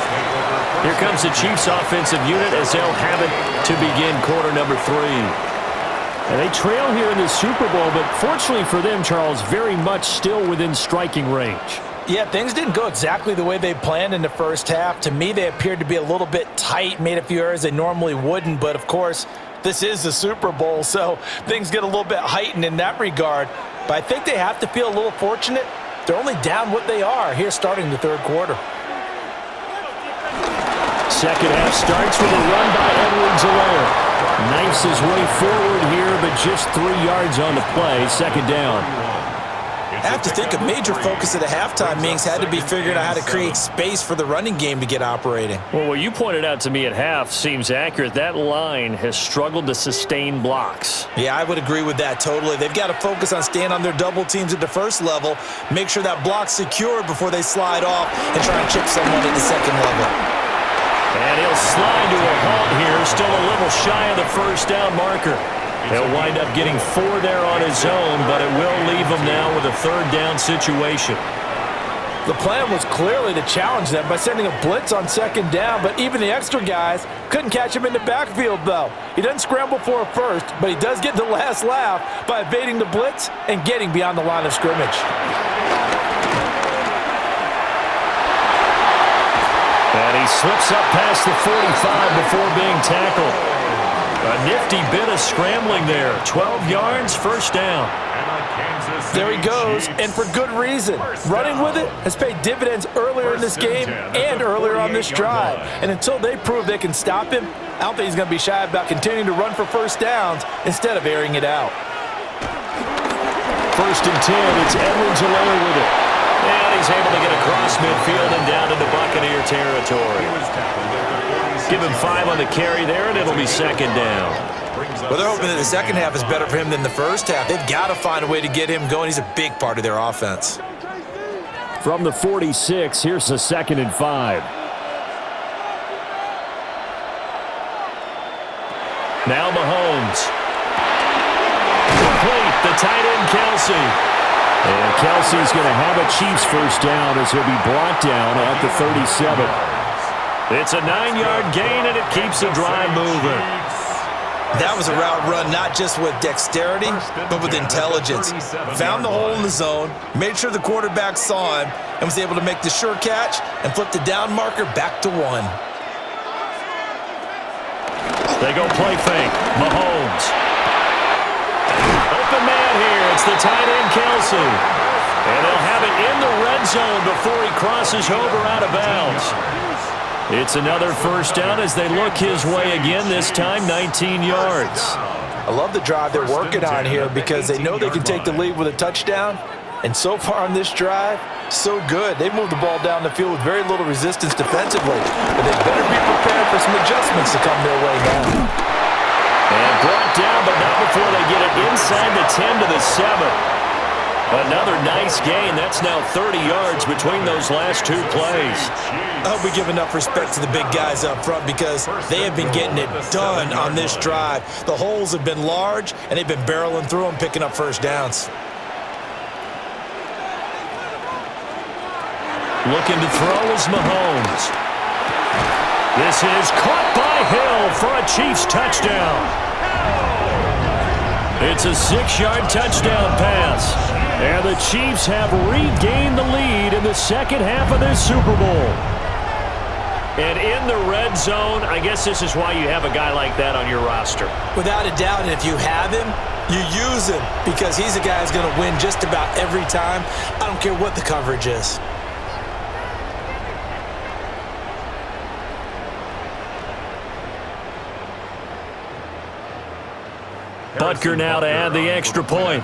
Here comes the Chiefs offensive unit as they'll have it to begin quarter number 3. And they trail here in the Super Bowl, but fortunately for them, Charles, very much still within striking range. Yeah, things didn't go exactly the way they planned in the first half. To me, they appeared to be a little bit tight, made a few errors they normally wouldn't. But, of course, this is the Super Bowl, so things get a little bit heightened in that regard. But I think they have to feel a little fortunate. They're only down what they are here starting the 3rd quarter. Second half starts with a run by Edwards-Helaire. Nice makes his way forward here, but just 3 yards on the play. Second down. I have to think a major focus at the halftime meetings had to be figuring out how to create space for the running game to get operating. Well, what you pointed out to me at half seems accurate. That line has struggled to sustain blocks. Yeah, I would agree with that totally. They've got to focus on staying on their double teams at the first level, make sure that block's secure before they slide off and try and chip someone at the second level. And he'll slide to a halt here, still a little shy of the first down marker. He'll wind up getting 4 there on his own, but it will leave him now with a third down situation. The plan was clearly to challenge them by sending a blitz on second down, but even the extra guys couldn't catch him in the backfield, though. He doesn't scramble for a first, but he does get the last laugh by evading the blitz and getting beyond the line of scrimmage. And he slips up past the 45 before being tackled. A nifty bit of scrambling there. 12 yards, first down. There he goes, and for good reason. Running with it has paid dividends earlier in this game and earlier on this drive. And until they prove they can stop him, I don't think he's going to be shy about continuing to run for first downs instead of airing it out. First and 10, it's Edwards-Helaire with it. And he's able to get across midfield and down into Buccaneer territory. Give him 5 on the carry there, and it'll be second down. Well, they're hoping that the second half is better for him than the first half. They've got to find a way to get him going. He's a big part of their offense. From the 46, here's the second and 5. Now Mahomes. Complete, the tight end Kelsey. And Kelsey's going to have a Chiefs first down as he'll be brought down at the 37. It's a 9-yard gain, and it keeps the drive moving. That was a route run not just with dexterity, but with intelligence. Found the hole in the zone, made sure the quarterback saw him, and was able to make the sure catch and flip the down marker back to 1. They go play fake. Mahomes. Open man here. It's the tight end Kelsey. And they'll have it in the red zone before he crosses over out of bounds. It's another first down as they look his way again, this time 19 yards. I love the drive they're working on here because they know they can take the lead with a touchdown. And so far on this drive, so good. They've moved the ball down the field with very little resistance defensively. But they better be prepared for some adjustments to come their way now. And brought down, but not before they get it inside the 10 to the 7. Another nice gain. That's now 30 yards between those last 2 plays. I hope we give enough respect to the big guys up front because they have been getting it done on this drive. The holes have been large, and they've been barreling through them, picking up first downs. Looking to throw is Mahomes. This is caught by Hill for a Chiefs touchdown. It's a 6-yard touchdown pass. And the Chiefs have regained the lead in the second half of this Super Bowl. And in the red zone, I guess this is why you have a guy like that on your roster. Without a doubt, and if you have him, you use him because he's a guy who's going to win just about every time. I don't care what the coverage is. Butker now to add the extra point.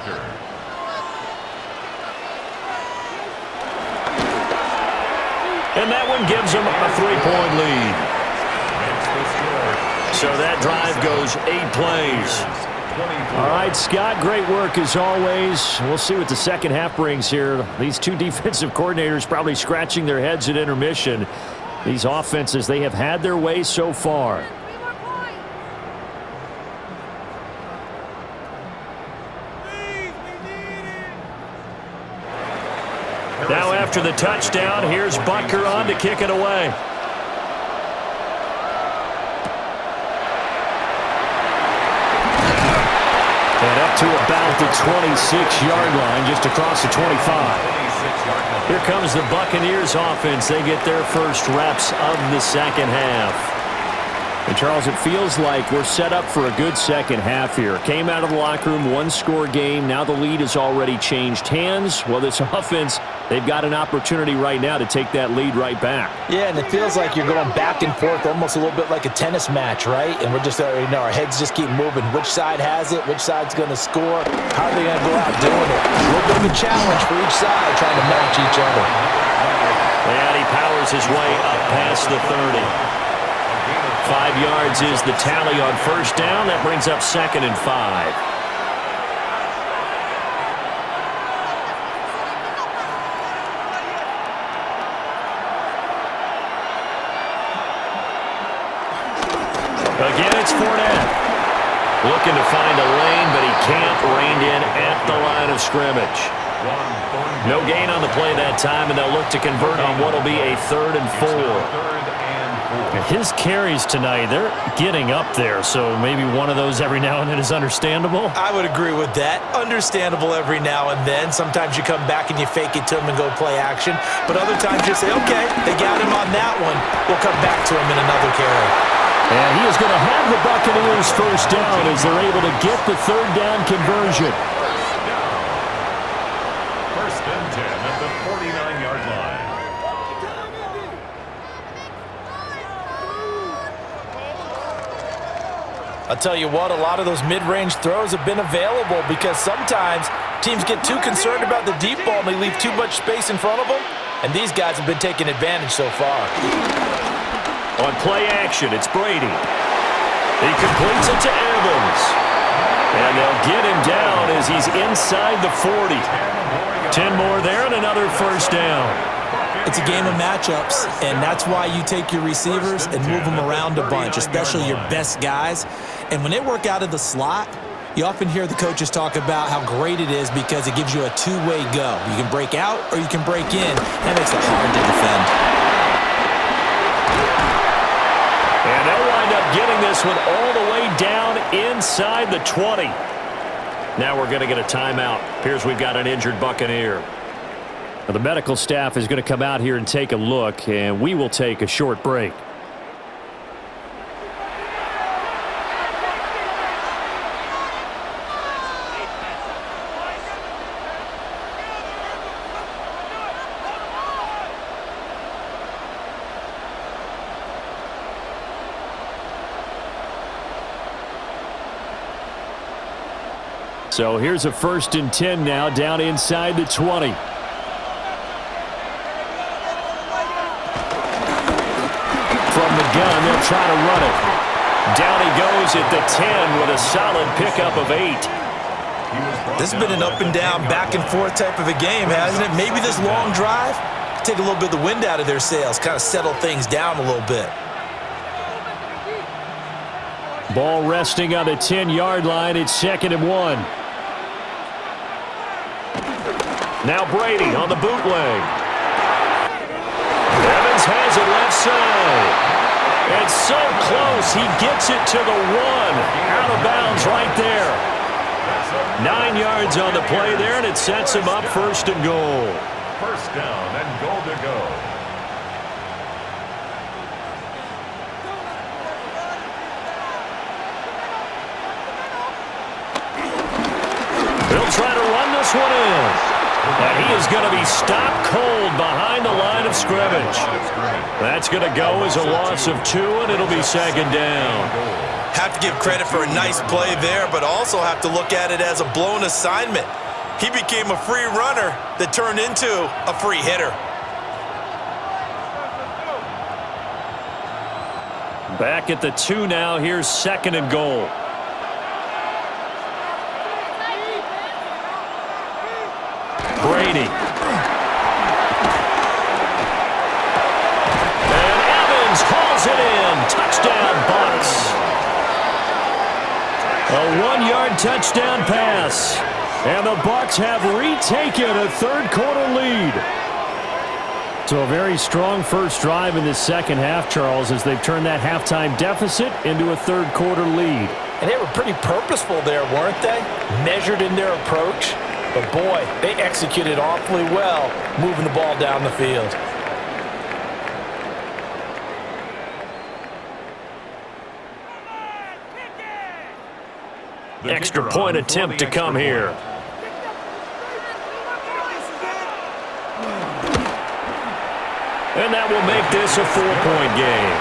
And that one gives them a 3-point lead. So that drive goes 8 plays. All right, Scott, great work as always. We'll see what the second half brings here. These 2 defensive coordinators probably scratching their heads at intermission. These offenses, they have had their way so far. Now after the touchdown, here's Butker on to kick it away. And up to about the 26-yard line, just across the 25. Here comes the Buccaneers offense. They get their first reps of the second half. And, Charles, it feels like we're set up for a good second half here. Came out of the locker room, one-score game. Now the lead has already changed hands. Well, this offense, they've got an opportunity right now to take that lead right back. Yeah, and it feels like you're going back and forth almost a little bit like a tennis match, right? And we're just already know our heads just keep moving. Which side has it? Which side's going to score? How are they going to go out doing it? A little bit of a challenge for each side trying to match each other. And he powers his way up past the 30. 5 yards is the tally on first down. That brings up 2nd and 5. Again, it's Fournette. Looking to find a lane, but he can't. Reined in at the line of scrimmage. No gain on the play that time, and they'll look to convert on what will be a 3rd and 4. His carries tonight, they're getting up there, so maybe one of those every now and then is understandable. I would agree with that. Understandable every now and then. Sometimes you come back and you fake it to him and go play action. But other times you say, okay, they got him on that one. We'll come back to him in another carry. And he is going to have the Buccaneers first down as they're able to get the 3rd down conversion. First and 10 at the 49-yard line. I'll tell you what, a lot of those mid-range throws have been available because sometimes teams get too concerned about the deep ball and they leave too much space in front of them, and these guys have been taking advantage so far. On play action, it's Brady. He completes it to Evans. And they'll get him down as he's inside the 40. 10 more there and another first down. It's a game of matchups, and that's why you take your receivers and move them around a bunch, especially your best guys. And when they work out of the slot, you often hear the coaches talk about how great it is because it gives you a two-way go. You can break out or you can break in. That makes it hard to defend. And they'll wind up getting this one all the way down inside the 20. Now we're going to get a timeout. Appears we've got an injured Buccaneer. Now the medical staff is going to come out here and take a look, and we will take a short break. So here's a 1st and 10 now down inside the 20. From the gun, they'll try to run it. Down he goes at the 10 with a solid pickup of 8. This has been an up and down, back and forth type of a game, hasn't it? Maybe this long drive, take a little bit of the wind out of their sails, kind of settle things down a little bit. Ball resting on the 10-yard line. It's 2nd and 1. Now Brady on the bootleg. Evans has it left side. It's so close. He gets it to the 1. Out of bounds right there. 9 yards on the play there, and it sets him up 1st and goal. First down and goal to go. He'll try to run this one in. And he is going to be stopped cold behind the line of scrimmage. That's going to go as a loss of 2, and it'll be 2nd down. Have to give credit for a nice play there, but also have to look at it as a blown assignment. He became a free runner that turned into a free hitter. Back at the 2 now. Here's 2nd and goal. Brady. And Evans hauls it in. Touchdown, Bucs. A 1-yard touchdown pass. And the Bucs have retaken a 3rd quarter lead. So a very strong first drive in the second half, Charles, as they've turned that halftime deficit into a 3rd quarter lead. And they were pretty purposeful there, weren't they? Measured in their approach. But, boy, they executed awfully well moving the ball down the field. The Extra kicker point on for attempt the to come extra here. point. And that will make this a 4-point game.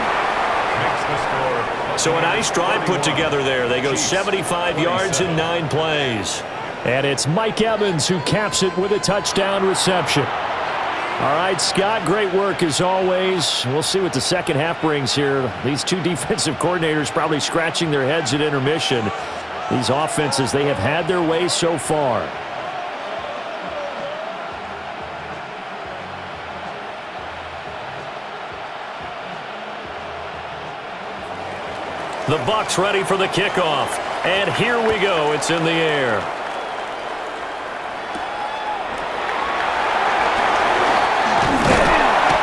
Makes the score. So a nice drive put together there. They go Chiefs, 75 yards in 9 plays. And it's Mike Evans who caps it with a touchdown reception. All right, Scott, great work as always. We'll see what the second half brings here. These two defensive coordinators probably scratching their heads at intermission. These offenses, they have had their way so far. The Bucs ready for the kickoff. And here we go. It's in the air.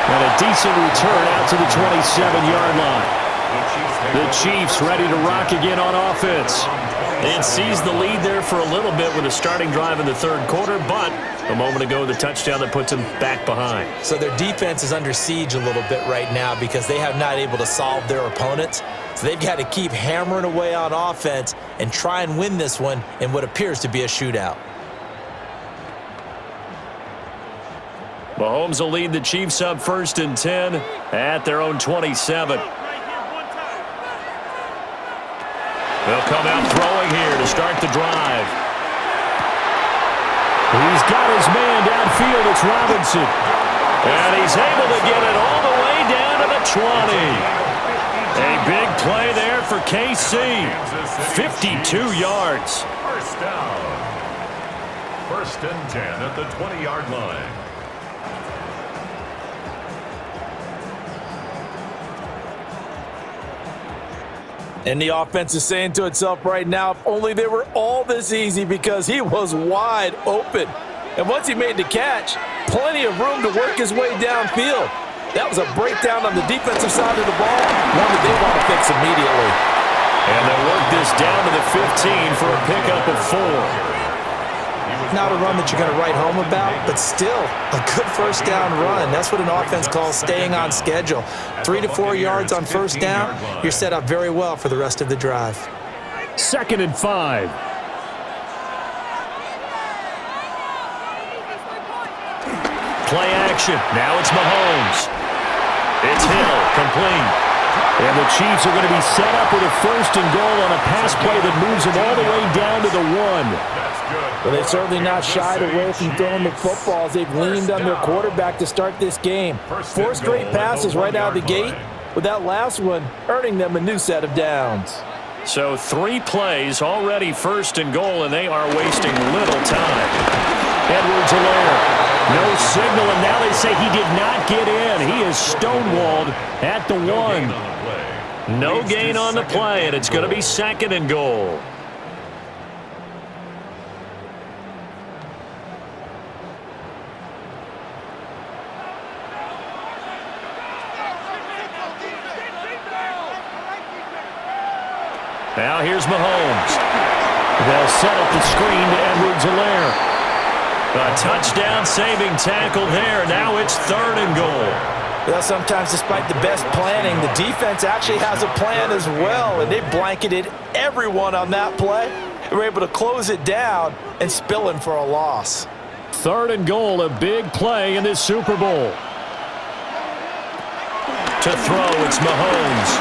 And a decent return out to the 27-yard line. The Chiefs ready to rock again on offense. And sees the lead there for a little bit with a starting drive in the third quarter, but a moment ago, the touchdown that puts them back behind. So their defense is under siege a little bit right now because they have not able to solve their opponents. So they've got to keep hammering away on offense and try and win this one in what appears to be a shootout. Mahomes will lead the Chiefs up 1st and 10 at their own 27. They'll come out throwing here to start the drive. He's got his man downfield. It's Robinson. And he's able to get it all the way down to the 20. A big play there for KC. 52 yards. First down. 1st and 10 at the 20-yard line. And the offense is saying to itself right now, if only they were all this easy, because he was wide open. And once he made the catch, plenty of room to work his way downfield. That was a breakdown on the defensive side of the ball, one that they want to fix immediately. And they'll work this down to the 15 for a pickup of 4. Not a run that you're going to write home about, but still a good first down run. That's what an offense calls staying on schedule. 3 to 4 yards on first down, you're set up very well for the rest of the drive. 2nd and 5. Play action. Now it's Mahomes. It's Hill, complete. And the Chiefs are going to be set up with a 1st and goal on a pass play that moves them all the way down to the 1. Well, they've certainly not shied away from throwing the footballs. They've leaned on their quarterback to start this game. 4 straight passes right out of the gate, with that last one earning them a new set of downs. So 3 plays, already 1st and goal, and they are wasting little time. Edwards-Helaire. No signal, and now they say he did not get in. He is stonewalled at the 1. No gain on the play, and it's going to be 2nd and goal. Now here's Mahomes. They'll set up the screen to Edwards-Helaire. A touchdown-saving tackle there. Now it's 3rd and goal. Well, sometimes despite the best planning, the defense actually has a plan as well, and they blanketed everyone on that play. They were able to close it down and spill him for a loss. 3rd and goal, a big play in this Super Bowl. To throw, it's Mahomes.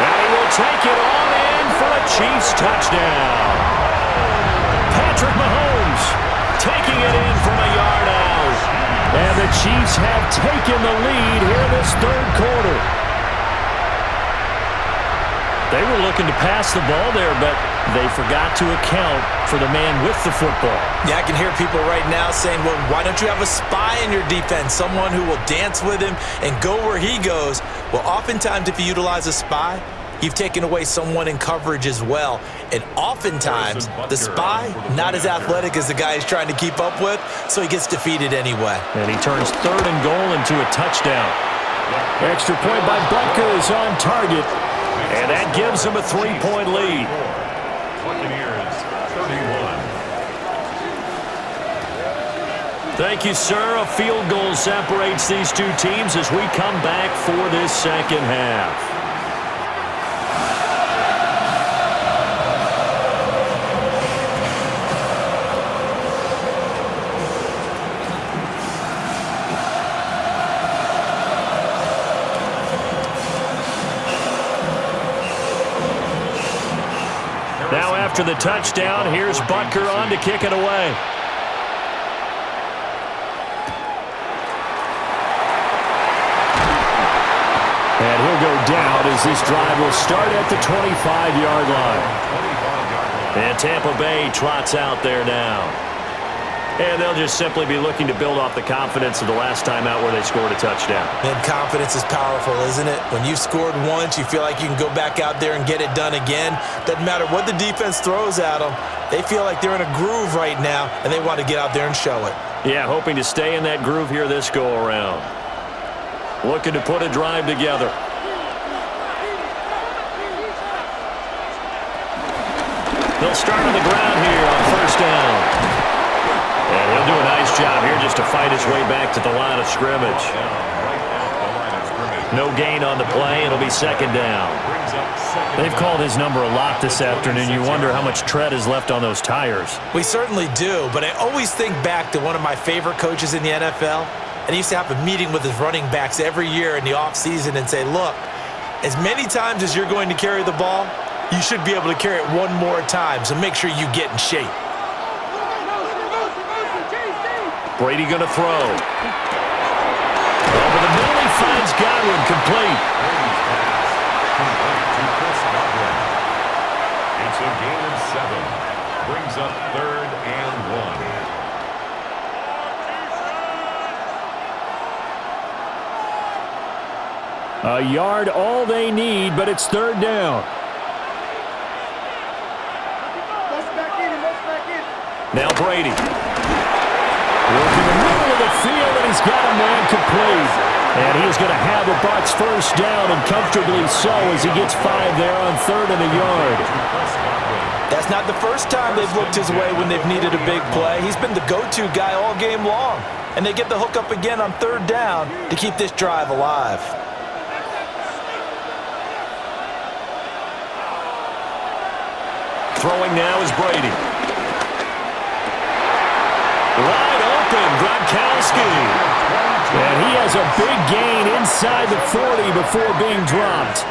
And he will take it on in for a Chiefs touchdown. Patrick Mahomes taking it in from a yard out. And the Chiefs have taken the lead here in this 3rd quarter. They were looking to pass the ball there, but they forgot to account for the man with the football. Yeah, I can hear people right now saying, well, why don't you have a spy in your defense, someone who will dance with him and go where he goes? Well, oftentimes if you utilize a spy, you've taken away someone in coverage as well. And oftentimes, the spy, not as athletic as the guy he's trying to keep up with, so he gets defeated anyway. And he turns 3rd and goal into a touchdown. Extra point by Butker is on target. And that gives him a 3-point lead. Buccaneers, 31. Thank you, sir. A field goal separates these two teams as we come back for this second half. after the touchdown. Here's Butker on to kick it away. And he'll go down as this drive will start at the 25-yard line. And Tampa Bay trots out there now. And they'll just simply be looking to build off the confidence of the last time out where they scored a touchdown. And confidence is powerful, isn't it? When you've scored once, you feel like you can go back out there and get it done again. Doesn't matter what the defense throws at them. They feel like they're in a groove right now, and they want to get out there and show it. Yeah, hoping to stay in that groove here this go-around. Looking to put a drive together. They'll start on the ground here on first down. And he'll do a nice job here just to fight his way back to the line of scrimmage. No gain on the play. It'll be second down. They've called his number a lot this afternoon. You wonder how much tread is left on those tires. We certainly do, but I always think back to one of my favorite coaches in the NFL. And he used to have a meeting with his running backs every year in the offseason and say, look, as many times as you're going to carry the ball, you should be able to carry it one more time, so make sure you get in shape. Brady going to throw. Over the middle, he finds Godwin, complete. It's a gain of 7. Brings up 3rd and 1. A yard all they need, but it's third down. Now Brady. Working the middle of the field, and he's got a man complete. And he's going to have the Bucs first down, and comfortably so as he gets 5 there on 3rd and a yard. That's not the first time they've looked his way when they've needed a big play. He's been the go-to guy all game long. And they get the hook up again on 3rd down to keep this drive alive. Throwing now is Brady. Wide open, Gronkowski. And he has a big gain inside the 40 before being dropped.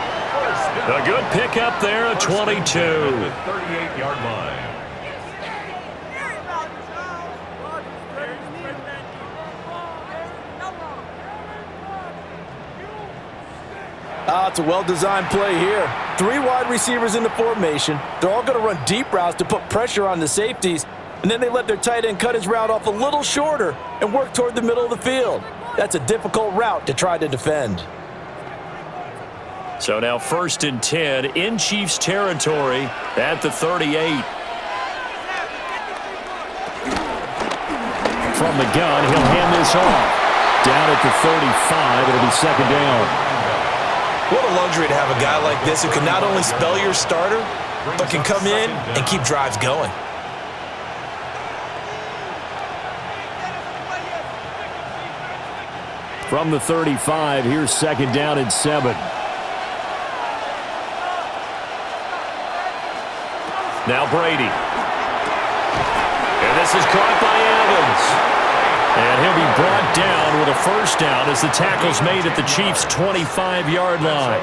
A good pickup there at 22. 38-yard line. It's a well-designed play here. 3 wide receivers in the formation. They're all going to run deep routes to put pressure on the safeties, and then they let their tight end cut his route off a little shorter and work toward the middle of the field. That's a difficult route to try to defend. So now 1st and 10 in Chiefs territory at the 38. From the gun, he'll hand this off. Down at the 35, it'll be second down. What a luxury to have a guy like this who can not only spell your starter, but can come in and keep drives going. From the 35, here's second down and 7. Now Brady. And this is caught by Evans. And he'll be brought down with a first down as the tackle's made at the Chiefs' 25-yard line.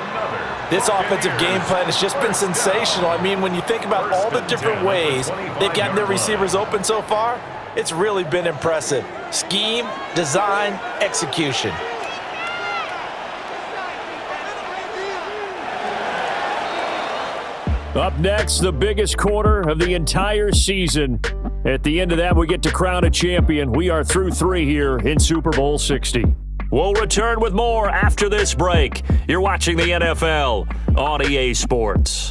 This offensive game plan has just been sensational. I mean, when you think about all the different ways they've gotten their receivers open so far, it's really been impressive. Scheme, design, execution. Up next, the biggest quarter of the entire season. At the end of that, we get to crown a champion. We are through 3 here in Super Bowl 60. We'll return with more after this break. You're watching the NFL on EA Sports.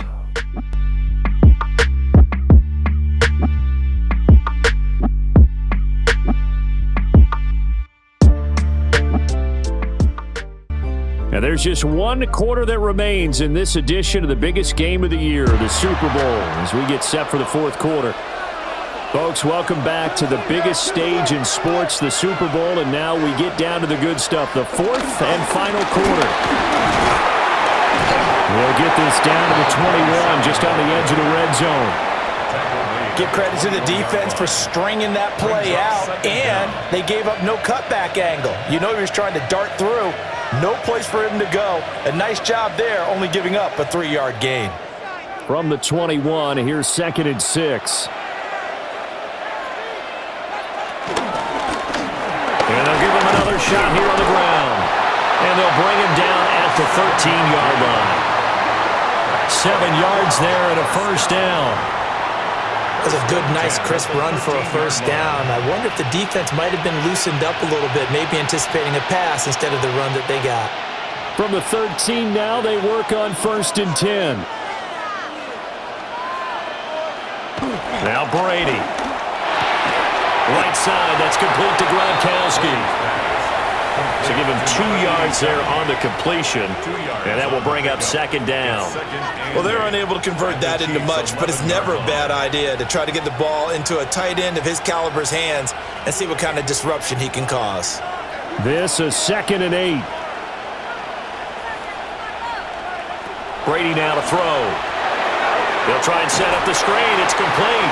Now, there's just one quarter that remains in this edition of the biggest game of the year, the Super Bowl, as we get set for the 4th quarter. Folks, welcome back to the biggest stage in sports, the Super Bowl, and now we get down to the good stuff, the 4th and final quarter. We'll get this down to the 21, just on the edge of the red zone. Give credit to the defense for stringing that play out, and they gave up no cutback angle. You know he was trying to dart through. No place for him to go. A nice job there, only giving up a 3-yard gain. From the 21, here's 2nd and 6. And they'll give him another shot here on the ground. And they'll bring him down at the 13-yard line. 7 yards there and a first down. That was a good, nice, crisp run for a first down. I wonder if the defense might have been loosened up a little bit, maybe anticipating a pass instead of the run that they got. From the 13 now, they work on 1st and 10. Now Brady. Right side, that's complete to Gronkowski. So give him 2 yards there on the completion, and that will bring up 2nd down. Well, they're unable to convert that into much, but it's never a bad idea to try to get the ball into a tight end of his caliber's hands and see what kind of disruption he can cause. This is 2nd and 8. Brady now to throw. They'll try and set up the screen. It's complete.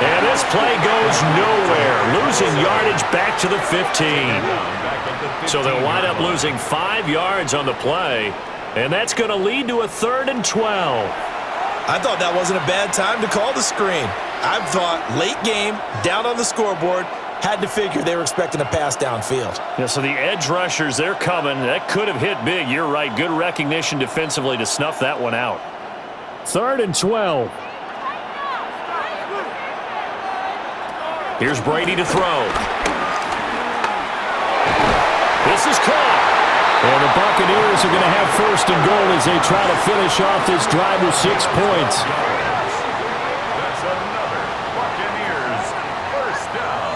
And this play goes nowhere. Losing yardage back to the 15. So they'll wind up losing 5 yards on the play. And that's going to lead to a 3rd and 12. I thought that wasn't a bad time to call the screen. I thought late game, down on the scoreboard, had to figure they were expecting a pass downfield. Yeah, so the edge rushers, they're coming. That could have hit big. You're right. Good recognition defensively to snuff that one out. 3rd and 12. Here's Brady to throw. This is caught. And the Buccaneers are going to have 1st and goal as they try to finish off this drive with 6 points. That's another Buccaneers first down.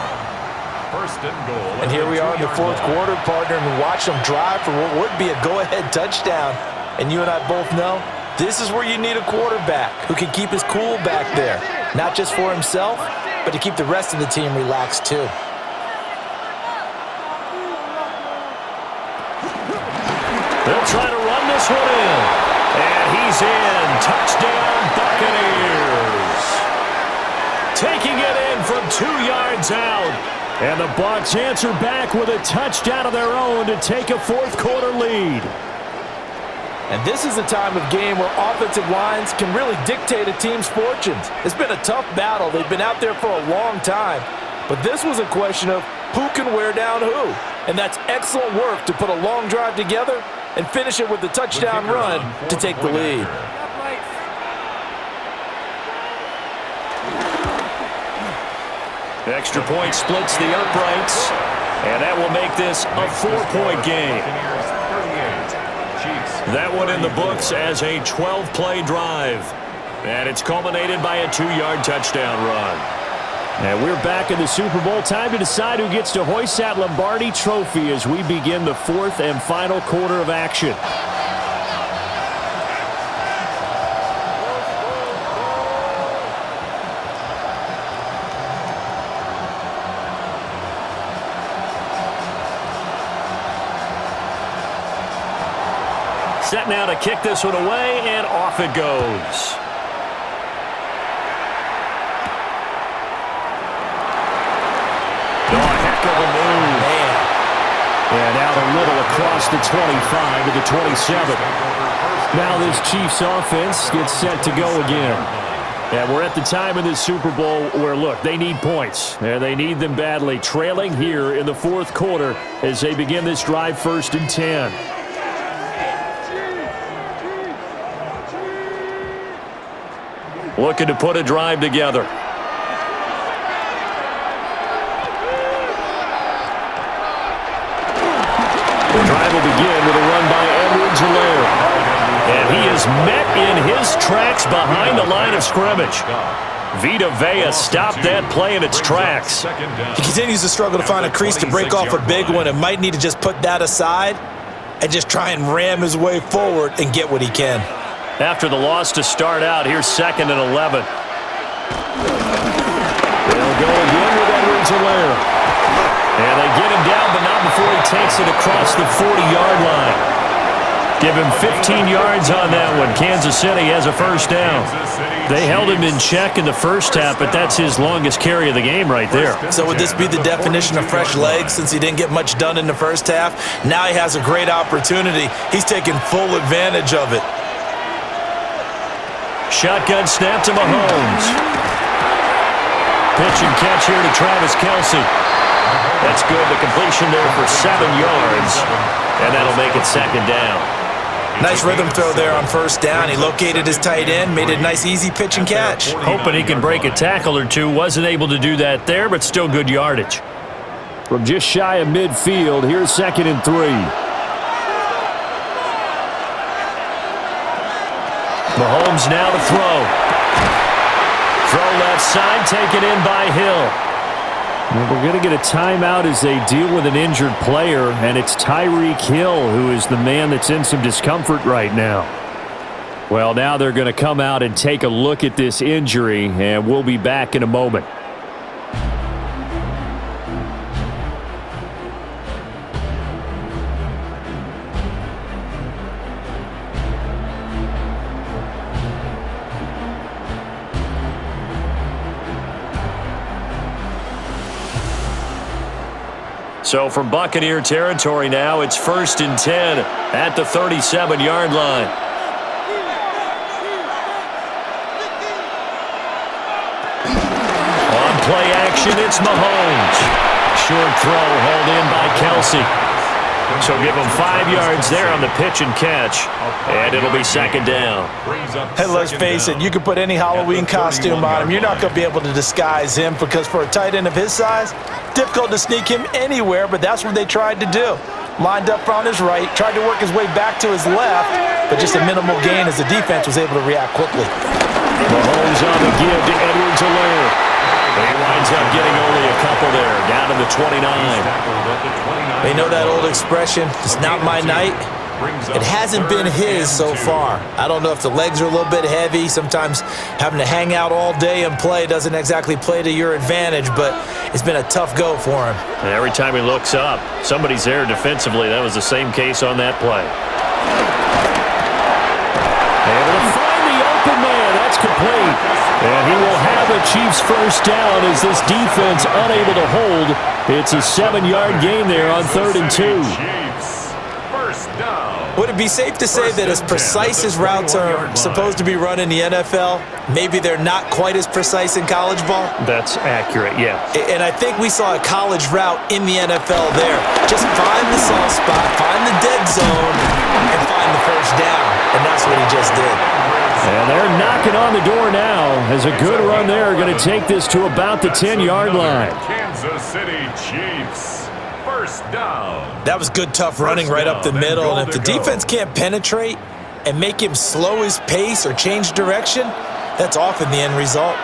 1st and goal. And here we are in the 4th quarter, partner, and watch them drive for what would be a go-ahead touchdown. And you and I both know this is where you need a quarterback who can keep his cool back there. Not just for himself, but to keep the rest of the team relaxed too. They'll try to run this one in. And he's in. Touchdown, Buccaneers. Taking it in from 2 yards out. And the Bucs answer back with a touchdown of their own to take a 4th quarter lead. And this is a time of game where offensive lines can really dictate a team's fortunes. It's been a tough battle. They've been out there for a long time. But this was a question of who can wear down who. And that's excellent work to put a long drive together and finish it with the touchdown run to take the lead. Extra point splits the uprights. And that will make this a 4-point game. That one in the books as a 12-play drive. And it's culminated by a 2-yard touchdown run. And we're back in the Super Bowl. Time to decide who gets to hoist that Lombardi trophy as we begin the 4th and final quarter of action. Set now to kick this one away, and off it goes. Oh, heck of a move. Man. And out a little across the 25 to the 27. Now this Chiefs offense gets set to go again. And we're at the time in this Super Bowl where, look, they need points. And they need them badly. Trailing here in the 4th quarter as they begin this drive 1st and 10. Looking to put a drive together. The drive will begin with a run by Edwards-Helaire. And he is met in his tracks behind the line of scrimmage. Vita Vea stopped that play in its tracks. He continues to struggle to find a crease to break off a big one and might need to just put that aside and just try and ram his way forward and get what he can. After the loss to start out, here's 2nd and 11. They'll go again with Edwards-Helaire. And they get him down, but not before he takes it across the 40-yard line. Give him 15 yards on that one. Kansas City has a first down. They held him in check in the first half, but that's his longest carry of the game right there. So would this be the definition of fresh legs since he didn't get much done in the first half? Now he has a great opportunity. He's taking full advantage of it. Shotgun snap to Mahomes. Pitch and catch here to Travis Kelce. That's good. The completion there for 7 yards. And that'll make it second down. Nice rhythm throw there on first down. He located his tight end, made it a nice easy pitch and catch. Hoping he can break a tackle or two. Wasn't able to do that there, but still good yardage. From just shy of midfield, here's 2nd and 3. Mahomes now to throw. Throw left side, taken in by Hill. Well, we're going to get a timeout as they deal with an injured player, and it's Tyreek Hill who is the man that's in some discomfort right now. Well, now they're going to come out and take a look at this injury, and we'll be back in a moment. So from Buccaneer territory now, it's 1st and 10 at the 37-yard line. On play action, it's Mahomes. Short throw hauled in by Kelce. So give him 5 yards there on the pitch and catch, and it'll be second down. Hey, let's face it, you can put any Halloween costume on him. You're not going to be able to disguise him because for a tight end of his size, difficult to sneak him anywhere, but that's what they tried to do. Lined up on his right, tried to work his way back to his left, but just a minimal gain as the defense was able to react quickly. Mahomes on the give to Edwards-Helaire. He winds up getting only a couple there, down to the 29. They know that old expression, it's not my night. It hasn't been his so far. I don't know if the legs are a little bit heavy. Sometimes having to hang out all day and play doesn't exactly play to your advantage, but it's been a tough go for him. And every time he looks up, somebody's there defensively. That was the same case on that play. Able to find the open man. That's complete. And he will have a Chiefs first down as this defense unable to hold. It's a 7-yard gain there on 3rd and 2. Would it be safe to say that as precise as routes are supposed to be run in the NFL, maybe they're not quite as precise in college ball? That's accurate, yeah. And I think we saw a college route in the NFL there. Just find the soft spot, find the dead zone, and find the first down. And that's what he just did. And they're knocking on the door now as a good run there. Going to take this to about the 10-yard line. Kansas City Chiefs. First down. That was good, tough running right up the middle. And if the defense can't penetrate and make him slow his pace or change direction, that's often the end result.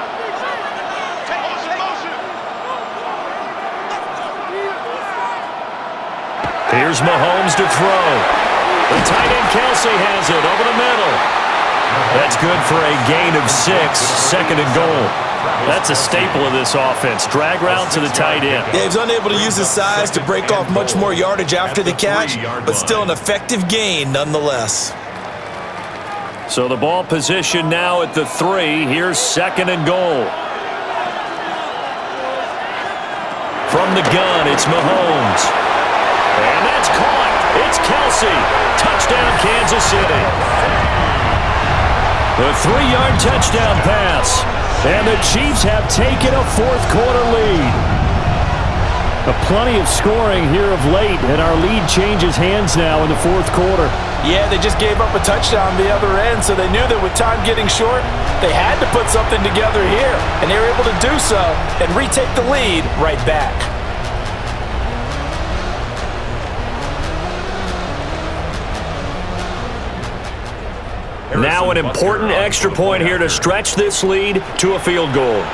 Here's Mahomes to throw. The tight end Kelce has it over the middle. That's good for a gain of 6, 2nd and goal. That's a staple of this offense. Drag route to the tight end. Yeah, he's unable to use his size to break off much more yardage after the catch, but still an effective gain nonetheless. So the ball position now at the 3. Here's 2nd and goal. From the gun, it's Mahomes. And that's caught. It's Kelce. Touchdown, Kansas City. The 3-yard touchdown pass. And the Chiefs have taken a fourth-quarter lead. Plenty of scoring here of late, and our lead changes hands now in the fourth quarter. Yeah, they just gave up a touchdown the other end, so they knew that with time getting short, they had to put something together here, and they were able to do so and retake the lead right back. Now an important extra point here to stretch this lead to a field goal.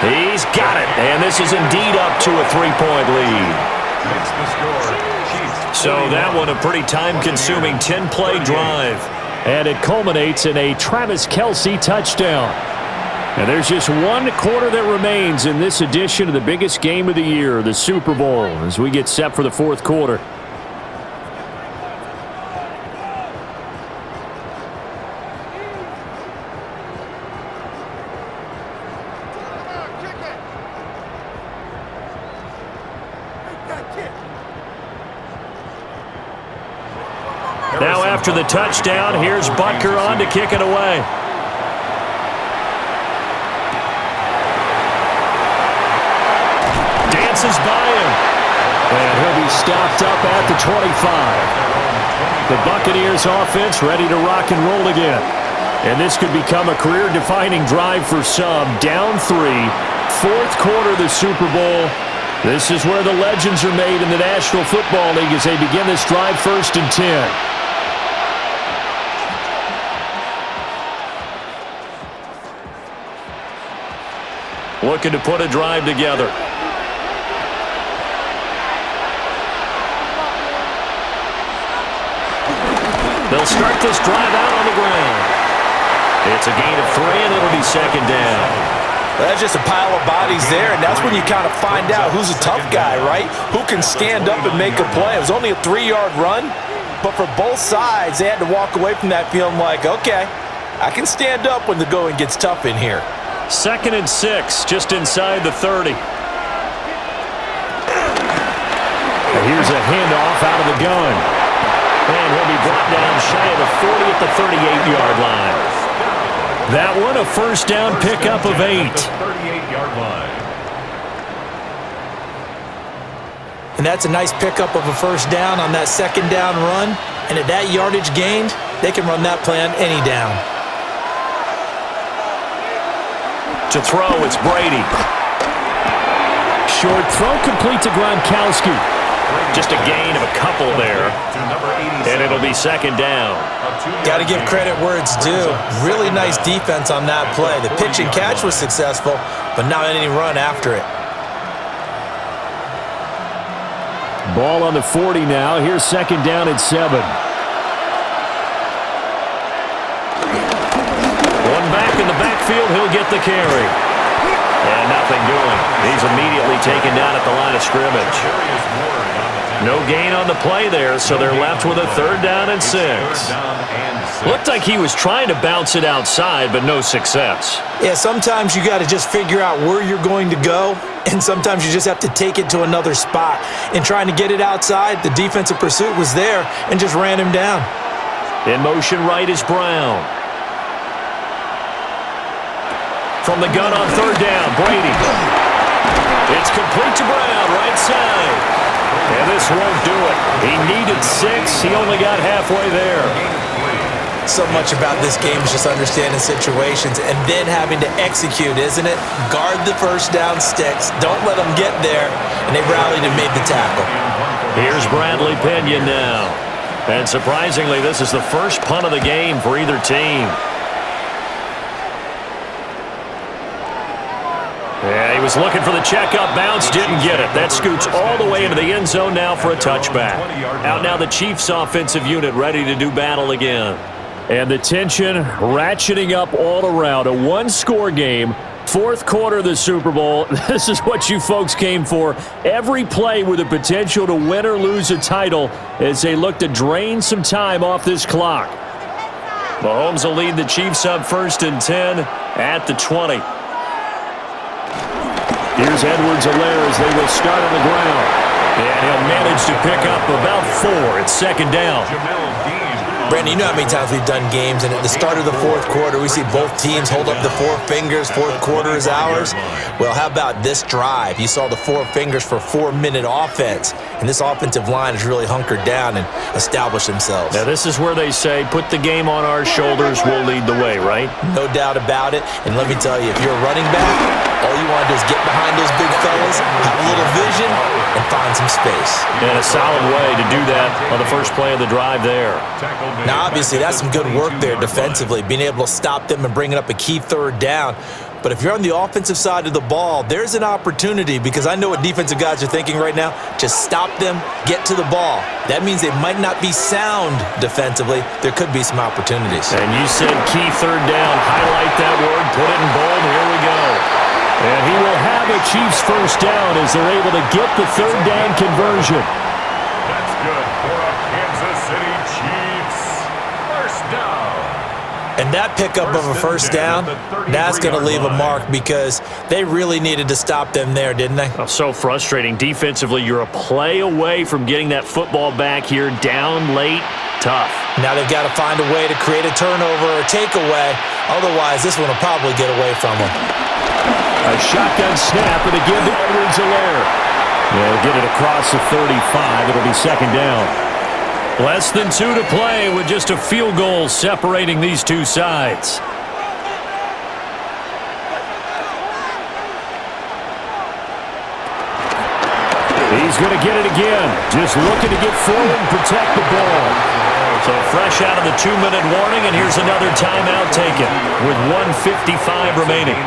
He's got it, and this is indeed up to a 3-point lead. So that one a pretty time-consuming 10-play drive. And it culminates in a Travis Kelce touchdown. And there's just one quarter that remains in this edition of the biggest game of the year, the Super Bowl, as we get set for the fourth quarter. Now after the touchdown, here's Butker on to kick it away. Dances by him. And he'll be stopped up at the 25. The Buccaneers offense ready to rock and roll again. And this could become a career-defining drive for some. Down 3, fourth quarter of the Super Bowl. This is where the legends are made in the National Football League as they begin this drive 1st and 10. Looking to put a drive together. They'll start this drive out on the ground. It's a gain of 3, and it'll be 2nd down. Well, that's just a pile of bodies there, and that's when you kind of find out who's a tough guy, right? Who can stand up and make a play. It was only a 3-yard run, but for both sides, they had to walk away from that feeling like, okay, I can stand up when the going gets tough in here. 2nd and 6, just inside the 30. And here's a handoff out of the gun. And he'll be brought down shy of the 40 at the 38-yard line. That one, a 1st down pickup of 8. 38-yard line. And that's a nice pickup of a 1st down on that 2nd down run. And at that yardage gained, they can run that play on any down. To throw, it's Brady. Short throw complete to Gronkowski. Just a gain of a couple there. And it'll be 2nd down. Got to give credit where it's due. Really nice defense on that play. The pitch and catch was successful, but not any run after it. Ball on the 40 now. Here's 2nd down at 7. One back in the backfield. He'll get the carry. And nothing doing. He's immediately taken down at the line of scrimmage. No gain on the play there, so they're left with a 3rd down and 6. Looked like he was trying to bounce it outside, but no success. Yeah, sometimes you got to just figure out where you're going to go, and sometimes you just have to take it to another spot. In trying to get it outside, the defensive pursuit was there and just ran him down. In motion right is Brown. From the gun on 3rd down, Brady. It's complete to Brown, right side. And this won't do it. He needed 6. He only got halfway there. So much about this game is just understanding situations and then having to execute, isn't it? Guard the 1st down sticks. Don't let them get there. And they rallied and made the tackle. Here's Bradley Pinion now. And surprisingly, this is the first punt of the game for either team. Yeah, he was looking for the checkup bounce, didn't get it. That scoots all the way into the end zone now for a touchback. Out now the Chiefs offensive unit ready to do battle again. And the tension ratcheting up all around. A 1-score game, 4th quarter of the Super Bowl. This is what you folks came for. Every play with the potential to win or lose a title as they look to drain some time off this clock. Mahomes will lead the Chiefs up 1st and 10 at the 20. Here's Edwards-Helaire as they will start on the ground. And he'll manage to pick up about 4. It's 2nd down. Brandon, you know how many times we've done games, and at the start of the 4th quarter, we see both teams hold up the 4 fingers, 4th quarter is ours. Well, how about this drive? You saw the 4 fingers for 4-minute offense, and this offensive line has really hunkered down and established themselves. Now, this is where they say, put the game on our shoulders, we'll lead the way, right? No doubt about it, and let me tell you, if you're a running back, all you want to do is get behind those big fellas, have a little vision, and find some space. And a solid way to do that on the first play of the drive there. Now, obviously, that's some good work there defensively, being able to stop them and bringing up a key 3rd down. But if you're on the offensive side of the ball, there's an opportunity, because I know what defensive guys are thinking right now. Just stop them, get to the ball. That means they might not be sound defensively. There could be some opportunities. And you said key 3rd down. Highlight that word, put it in bold. Here we go. And he will have a Chiefs 1st down as they're able to get the 3rd down conversion. That's good for a Kansas City Chiefs 1st down. And that pickup of a 1st down, that's going to leave a mark, because they really needed to stop them there, didn't they? Oh, so frustrating. Defensively, you're a play away from getting that football back here. Down late, tough. Now they've got to find a way to create a turnover or takeaway. Otherwise, this one will probably get away from them. A shotgun snap and a give to Edwards-Helaire. They'll get it across the 35. It'll be second down. Less than 2 to play with just a field goal separating these two sides. He's going to get it again. Just looking to get forward and protect the ball. So fresh out of the 2-minute warning, and here's another timeout taken with 1:55 remaining.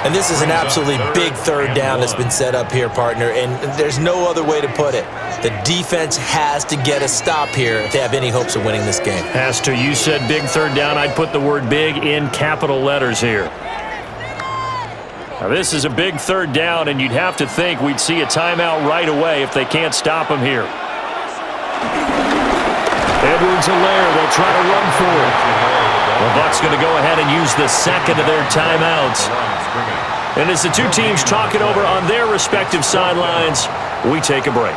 And this is an absolutely big third down that's been set up here, partner, and there's no other way to put it. The defense has to get a stop here if they have any hopes of winning this game. Has to. You said big third down. I'd put the word big in capital letters here. Now, this is a big third down, and you'd have to think we'd see a timeout right away if they can't stop him here. Edwards-Helaire, they'll try to run for it. The Bucs going to go ahead and use the second of their timeouts. And as the two teams talk it over on their respective sidelines, we take a break.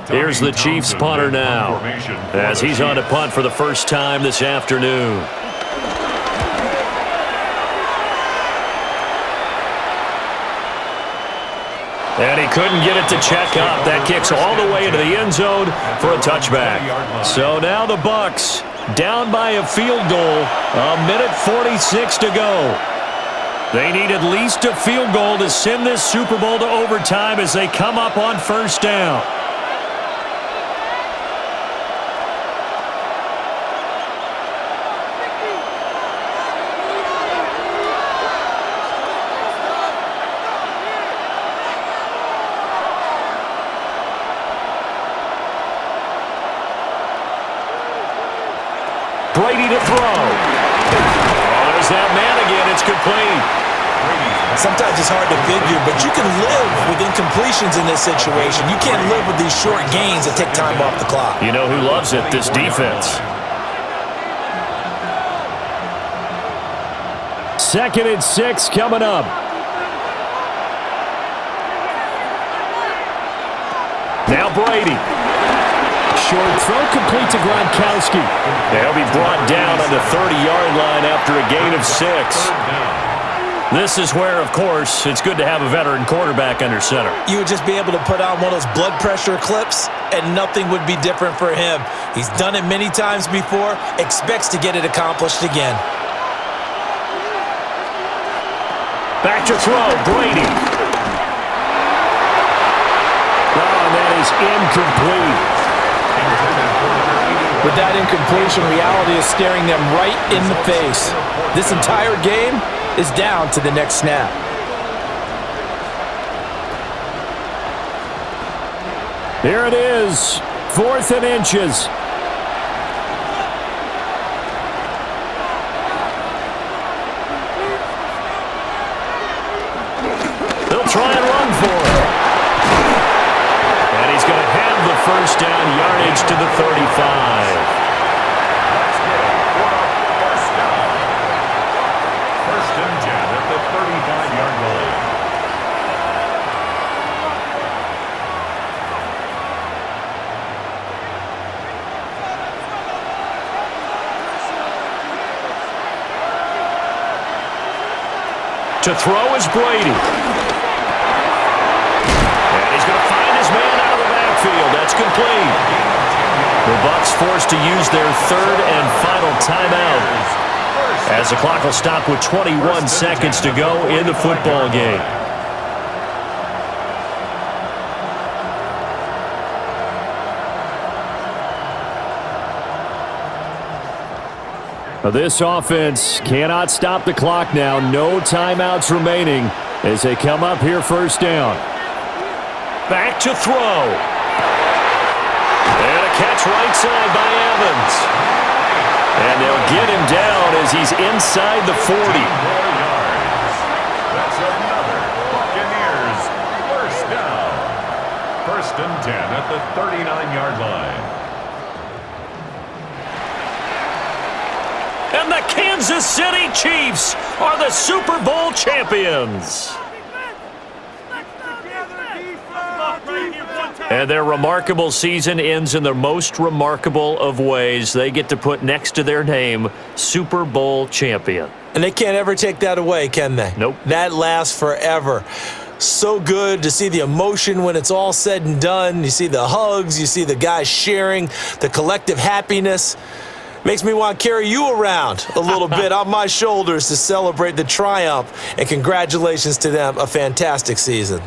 Here's the Chiefs punter now, as he's on to punt for the first time this afternoon. And he couldn't get it to check up. That kicks all the way into the end zone for a touchback. So now the Bucs down by a field goal. 1:46 to go. They need at least a field goal to send this Super Bowl to overtime as they come up on first down. Brady to throw. Oh, there's that man again. It's complete. Sometimes it's hard to figure, but you can live with incompletions in this situation. You can't live with these short gains that take time off the clock. You know who loves it? This defense. 2nd and 6 coming up. Now Brady. Short throw complete to Gronkowski. They'll be brought down on the 30-yard line after a gain of 6. This is where, of course, it's good to have a veteran quarterback under center. You would just be able to put on one of those blood pressure clips, and nothing would be different for him. He's done it many times before, expects to get it accomplished again. Back to throw, Brady. Oh, and that is incomplete. With that incompletion, reality is staring them right in the face. This entire game is down to the next snap. Here it is, 4th and inches. They'll try and run for it. And he's going to have the first down, yardage to the 35. First and 10 at the 35-yard line. To throw is Brady. And he's going to find his man out of the backfield. That's complete. The Bucs forced to use their 3rd and final timeout, as the clock will stop with 21 seconds to go in the football game. This offense cannot stop the clock now. No timeouts remaining as they come up here first down. Back to throw. And a catch right side by Evans. And they'll get him down as he's inside the 40. That's another Buccaneers first down. 1st and 10 at the 39-yard line. And the Kansas Kansas City Chiefs are the Super Bowl champions. And their remarkable season ends in the most remarkable of ways. They get to put next to their name, Super Bowl champion. And they can't ever take that away, can they? Nope. That lasts forever. So good to see the emotion when it's all said and done. You see the hugs, you see the guys sharing, the collective happiness. Makes me want to carry you around a little bit on my shoulders to celebrate the triumph. And congratulations to them, a fantastic season.